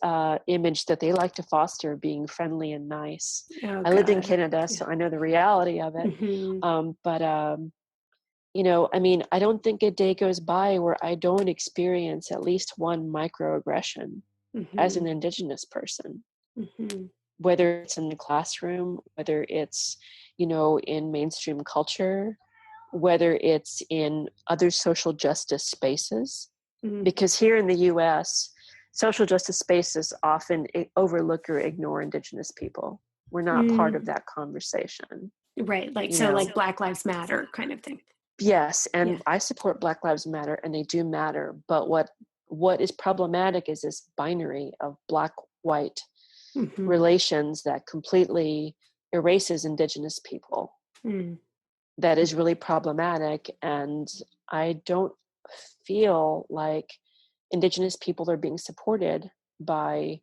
image that they like to foster, being friendly and nice. I lived in Canada, so I know the reality of it. I don't think a day goes by where I don't experience at least one microaggression as an Indigenous person, whether it's in the classroom, whether it's, in mainstream culture, whether it's in other social justice spaces. Because here in the US, social justice spaces often overlook or ignore Indigenous people. We're not part of that conversation. Right. Like Black Lives Matter kind of thing. Yes. And I support Black Lives Matter, and they do matter. But what is problematic is this binary of black-white relations that completely erases Indigenous people. That is really problematic. And I don't feel like Indigenous people are being supported by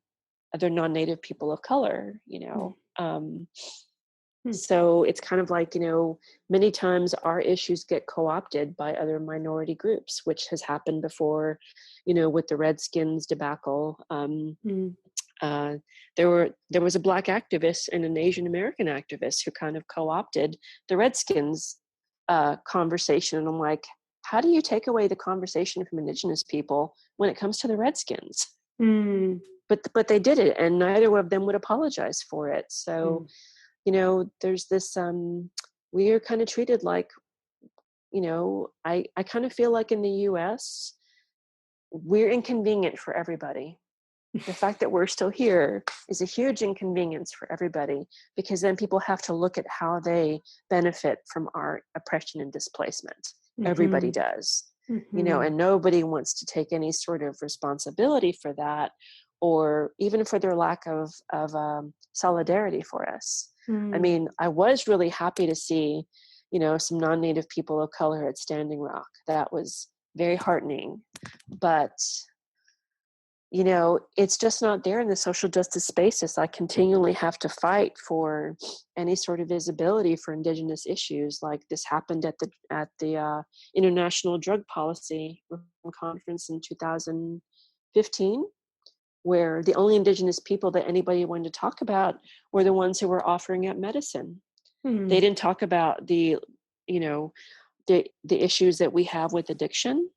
other non-Native people of color, So it's kind of like, many times our issues get co-opted by other minority groups, which has happened before, with the Redskins debacle. There was a Black activist and an Asian American activist who kind of co-opted the Redskins conversation. And I'm like, how do you take away the conversation from Indigenous people when it comes to the Redskins? But they did it, and neither of them would apologize for it. So, there's this, we are kind of treated like, I kind of feel like in the US, we're inconvenient for everybody. The fact that we're still here is a huge inconvenience for everybody, because then people have to look at how they benefit from our oppression and displacement. Everybody does, and nobody wants to take any sort of responsibility for that, or even for their lack of solidarity for us. I mean, I was really happy to see, some non-Native people of color at Standing Rock. That was very heartening. But, it's just not there in the social justice spaces. I continually have to fight for any sort of visibility for Indigenous issues. Like this happened at the International Drug Policy Conference in 2015. Where the only Indigenous people that anybody wanted to talk about were the ones who were offering up medicine. They didn't talk about the issues that we have with addiction,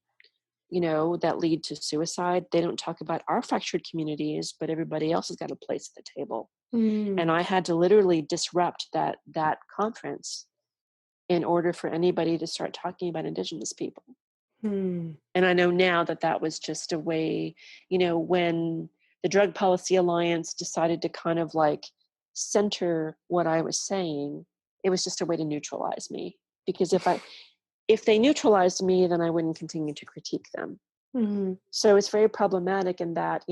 that lead to suicide. They don't talk about our fractured communities, but everybody else has got a place at the table. And I had to literally disrupt that conference in order for anybody to start talking about Indigenous people. And I know now that was just a way, when the Drug Policy Alliance decided to kind of like center what I was saying, it was just a way to neutralize me. Because if they neutralized me, then I wouldn't continue to critique them. So it's very problematic in that,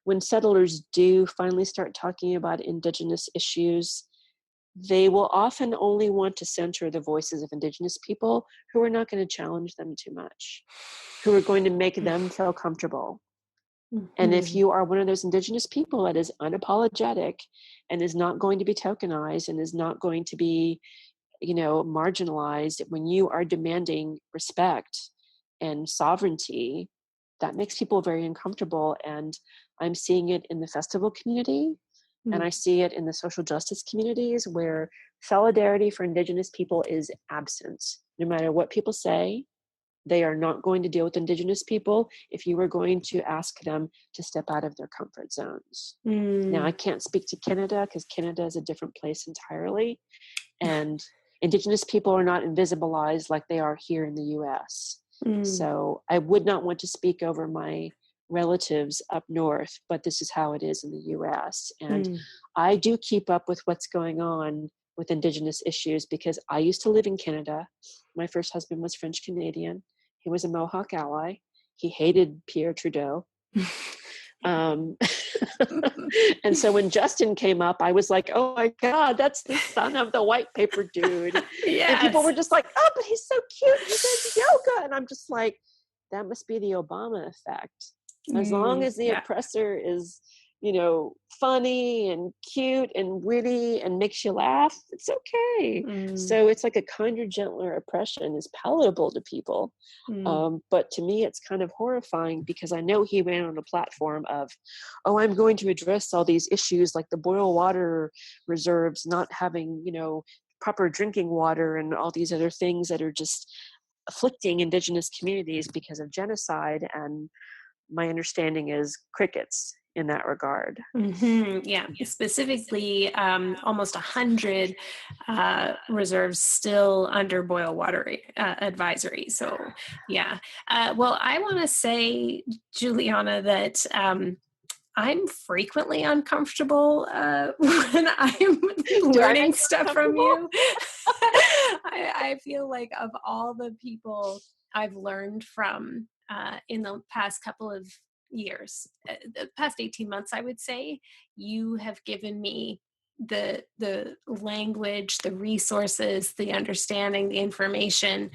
when settlers do finally start talking about Indigenous issues, they will often only want to center the voices of Indigenous people who are not going to challenge them too much, who are going to make them feel comfortable. And if you are one of those Indigenous people that is unapologetic and is not going to be tokenized and is not going to be, marginalized, when you are demanding respect and sovereignty, that makes people very uncomfortable. And I'm seeing it in the festival community. And I see it in the social justice communities where solidarity for Indigenous people is absent. No matter what people say, They are not going to deal with Indigenous people if you are going to ask them to step out of their comfort zones. Now, I can't speak to Canada because Canada is a different place entirely. And Indigenous people are not invisibilized like they are here in the US. So I would not want to speak over my relatives up north, but this is how it is in the US. And I do keep up with what's going on with Indigenous issues because I used to live in Canada. My first husband was French Canadian. He was a Mohawk ally. He hated Pierre Trudeau. And so when Justin came up, I was like, oh my God, that's the son of the white paper dude. Yes. And people were just like, oh, but he's so cute. He does yoga. And I'm just like, that must be the Obama effect. As long as the oppressor is, funny and cute and witty and makes you laugh, it's okay. So it's like a kinder, gentler oppression is palatable to people. But to me, it's kind of horrifying because I know he ran on a platform of, oh, I'm going to address all these issues like the boil water reserves, not having, proper drinking water and all these other things that are just afflicting Indigenous communities because of genocide. And my understanding is crickets in that regard. Yeah, specifically almost 100 reserves still under boil water advisory. So yeah. Well, I want to say, Juliana, that I'm frequently uncomfortable when I'm learning stuff from you. I feel like of all the people I've learned from in the past couple of years, the past 18 months, I would say, you have given me the language, the resources, the understanding, the information.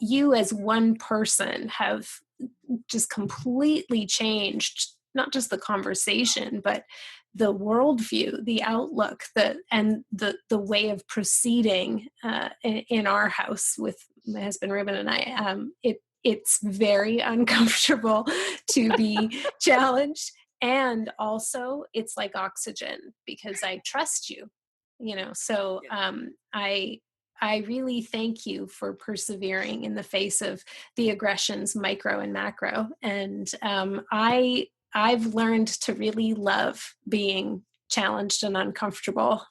You as one person have just completely changed not just the conversation, but the worldview, the outlook, the way of proceeding in our house with my husband Ruben and I. It's very uncomfortable to be challenged, and also it's like oxygen because I trust you. So I really thank you for persevering in the face of the aggressions, micro and macro. And I've learned to really love being challenged and uncomfortable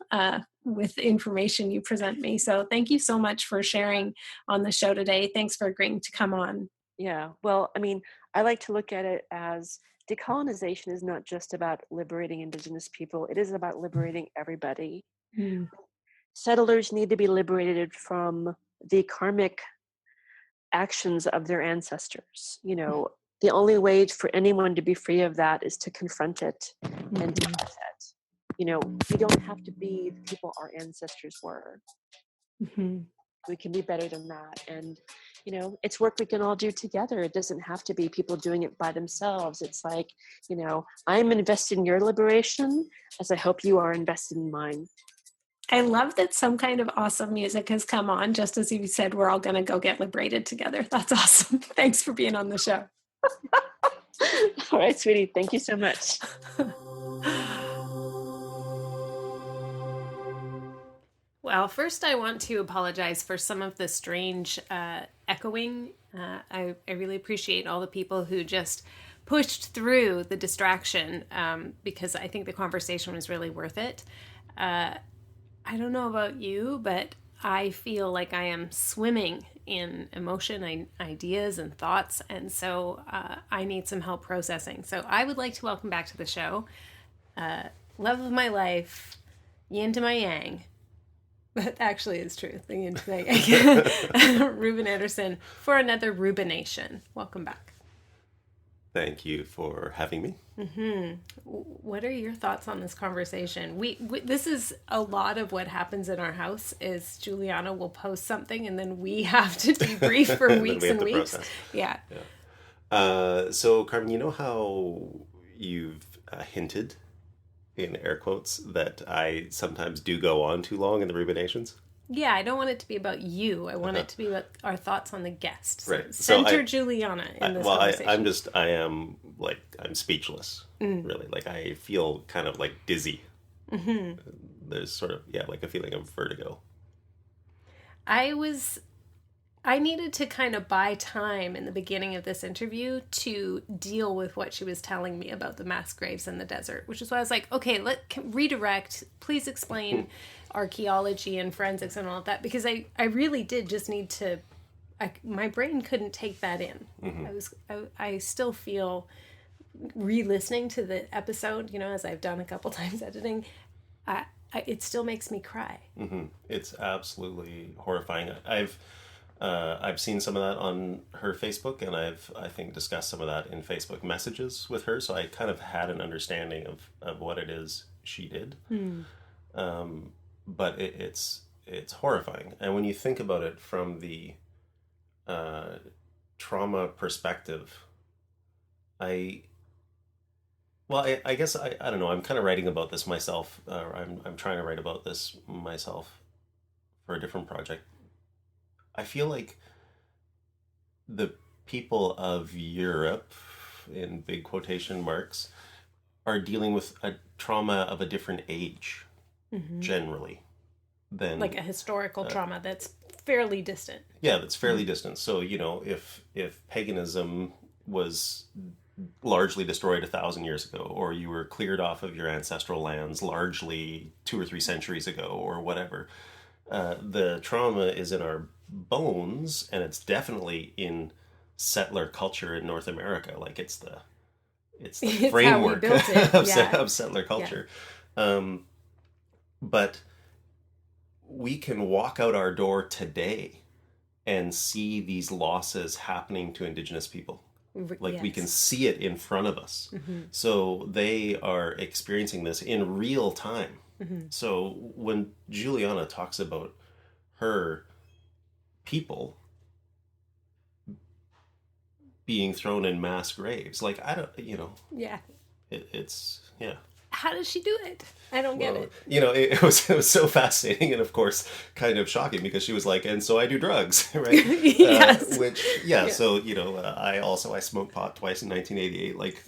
with the information you present me. So thank you so much for sharing on the show today. Thanks for agreeing to come on. Yeah, well, I like to look at it as decolonization is not just about liberating Indigenous people. It is about liberating everybody. Settlers need to be liberated from the karmic actions of their ancestors. The only way for anyone to be free of that is to confront it and deal with it. You don't have to be the people our ancestors were. We can be better than that. And, it's work we can all do together. It doesn't have to be people doing it by themselves. It's like, I'm invested in your liberation as I hope you are invested in mine. I love that some kind of awesome music has come on, just as you said, we're all going to go get liberated together. That's awesome. Thanks for being on the show. All right, sweetie. Thank you so much. Well, first I want to apologize for some of the strange echoing. I really appreciate all the people who just pushed through the distraction because I think the conversation was really worth it. I don't know about you, but I feel like I am swimming in emotion, ideas, and thoughts, and so I need some help processing. So I would like to welcome back to the show, love of my life, yin to my yang. But actually it's true. The yin to my yang. Ruben Anderson for another Rubenation. Welcome back. Thank you for having me. What are your thoughts on this conversation? We this is a lot of what happens in our house is Juliana will post something and then we have to debrief for weeks and weeks. Process. Yeah. So Carmen, you know how you've hinted in air quotes that I sometimes do go on too long in the Rubenations? Yeah, I don't want it to be about you. I want it to be about our thoughts on the guests. Right. Center Juliana in this conversation. I'm speechless, really. Like, I feel kind of like dizzy. There's sort of, like a feeling of vertigo. I was I needed to kind of buy time in the beginning of this interview to deal with what she was telling me about the mass graves in the desert, which is why I was like, okay, redirect. Please explain archaeology and forensics and all of that, because I really did just need to. My brain couldn't take that in. I still feel re-listening to the episode, as I've done a couple times editing, it still makes me cry. It's absolutely horrifying. I've seen some of that on her Facebook, and I think discussed some of that in Facebook messages with her, so I kind of had an understanding of what it is she did. But it's horrifying. And when you think about it from the trauma perspective, I guess I don't know. I'm kind of writing about this myself. I'm trying to write about this myself for a different project. I feel like the people of Europe, in big quotation marks, are dealing with a trauma of a different age, generally, than like a historical trauma that's fairly distant. Yeah, that's fairly distant. So if paganism was largely destroyed 1,000 years ago, or you were cleared off of your ancestral lands largely 2 or 3 centuries ago, or whatever, the trauma is in our bones, and it's definitely in settler culture in North America. Like it's the framework of settler culture. But we can walk out our door today and see these losses happening to Indigenous people. Like we can see it in front of us. So they are experiencing this in real time. So when Juliana talks about her people being thrown in mass graves, like I don't, it's How does she do it? I don't get it. It was so fascinating, and of course kind of shocking, because she was like, and so I do drugs, right? Yes. So I smoked pot twice in 1988. Like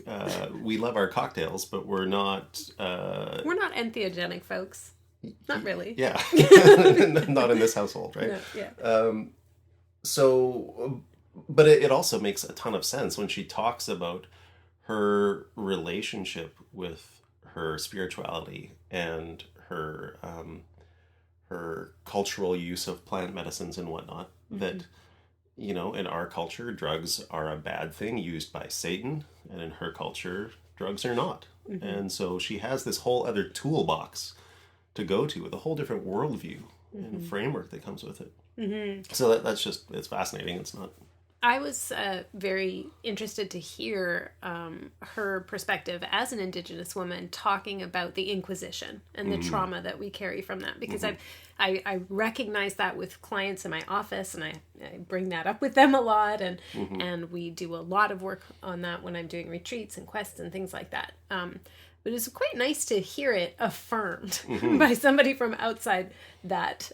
we love our cocktails, but we're not entheogenic, folks. Not really. Yeah. Not in this household, right? No, yeah. But it also makes a ton of sense when she talks about her relationship with her spirituality and her cultural use of plant medicines and whatnot. That in our culture, drugs are a bad thing used by Satan, and in her culture, drugs are not. And so she has this whole other toolbox to go to, with a whole different worldview and framework that comes with it. So that's just, it's fascinating. It's not. I was very interested to hear her perspective as an Indigenous woman talking about the Inquisition and the trauma that we carry from that, because I recognize that with clients in my office, and I bring that up with them a lot, and we do a lot of work on that when I'm doing retreats and quests and things like that. But it's quite nice to hear it affirmed by somebody from outside that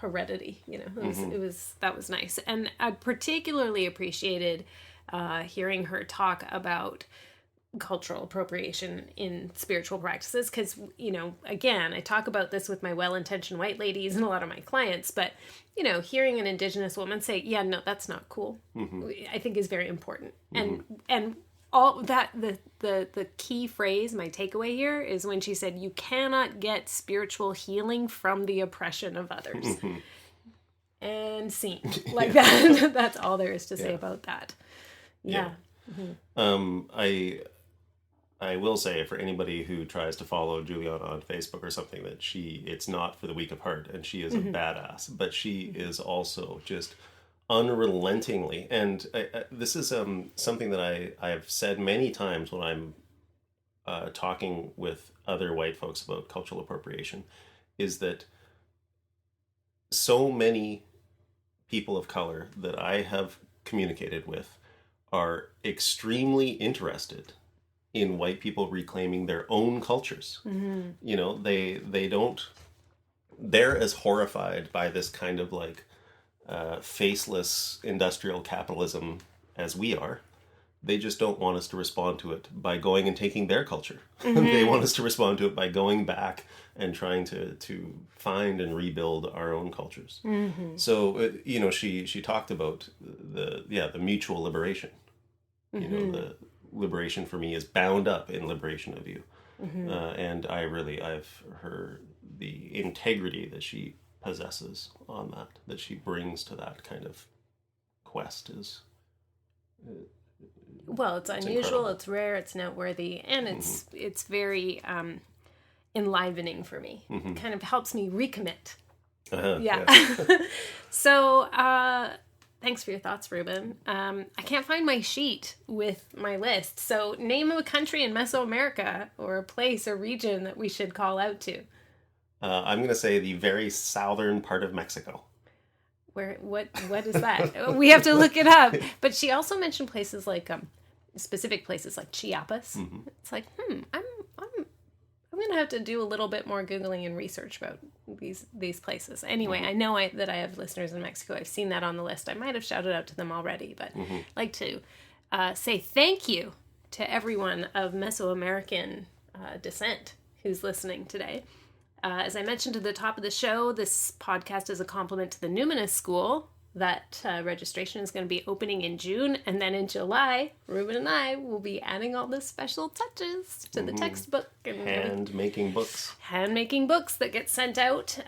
heredity. That was nice, and I particularly appreciated hearing her talk about cultural appropriation in spiritual practices, because again, I talk about this with my well-intentioned white ladies and a lot of my clients, but hearing an Indigenous woman say, yeah, no, that's not cool, I think is very important. And all that, the key phrase, my takeaway here, is when she said, you cannot get spiritual healing from the oppression of others. And scene. Like that. That's all there is to say about that. Yeah. I will say, for anybody who tries to follow Juliana on Facebook or something, that it's not for the weak of heart, and she is a badass, but she is also just unrelentingly, and this is something that I have said many times when I'm talking with other white folks about cultural appropriation, is that so many people of color that I have communicated with are extremely interested in white people reclaiming their own cultures. They're as horrified by this kind of like faceless industrial capitalism as we are, They just don't want us to respond to it by going and taking their culture. They want us to respond to it by going back and trying to find and rebuild our own cultures. So, she talked about the mutual liberation. The liberation for me is bound up in liberation of you. And I've heard the integrity that she possesses on that she brings to that kind of quest is... Well, it's unusual, incredible. It's rare, it's noteworthy, and it's very enlivening for me. It kind of helps me recommit. So, thanks for your thoughts, Ruben. I can't find my sheet with my list. So, name of a country in Mesoamerica, or a place or region that we should call out to. I'm going to say the very southern part of Mexico. What is that? We have to look it up. But she also mentioned places like specific places like Chiapas. It's like, I'm going to have to do a little bit more Googling and research about these places. Anyway, I know that I have listeners in Mexico. I've seen that on the list. I might have shouted out to them already, but I'd like to say thank you to everyone of Mesoamerican descent who's listening today. As I mentioned at the top of the show, this podcast is a compliment to the Numinous School. That registration is going to be opening in June, and then in July, Ruben and I will be adding all the special touches to the textbook. And hand-making books. Hand-making books that get sent out.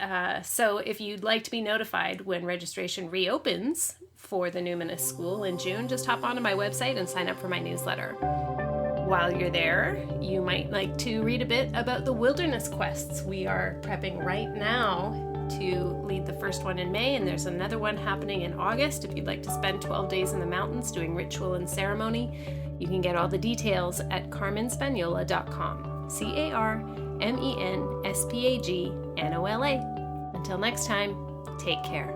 So if you'd like to be notified when registration reopens for the Numinous School in June, just hop onto my website and sign up for my newsletter. While you're there, you might like to read a bit about the wilderness quests we are prepping right now to lead the first one in May, and there's another one happening in August. If you'd like to spend 12 days in the mountains doing ritual and ceremony, you can get all the details at carmenspanyola.com. CarmenSpagnola. Until next time, take care.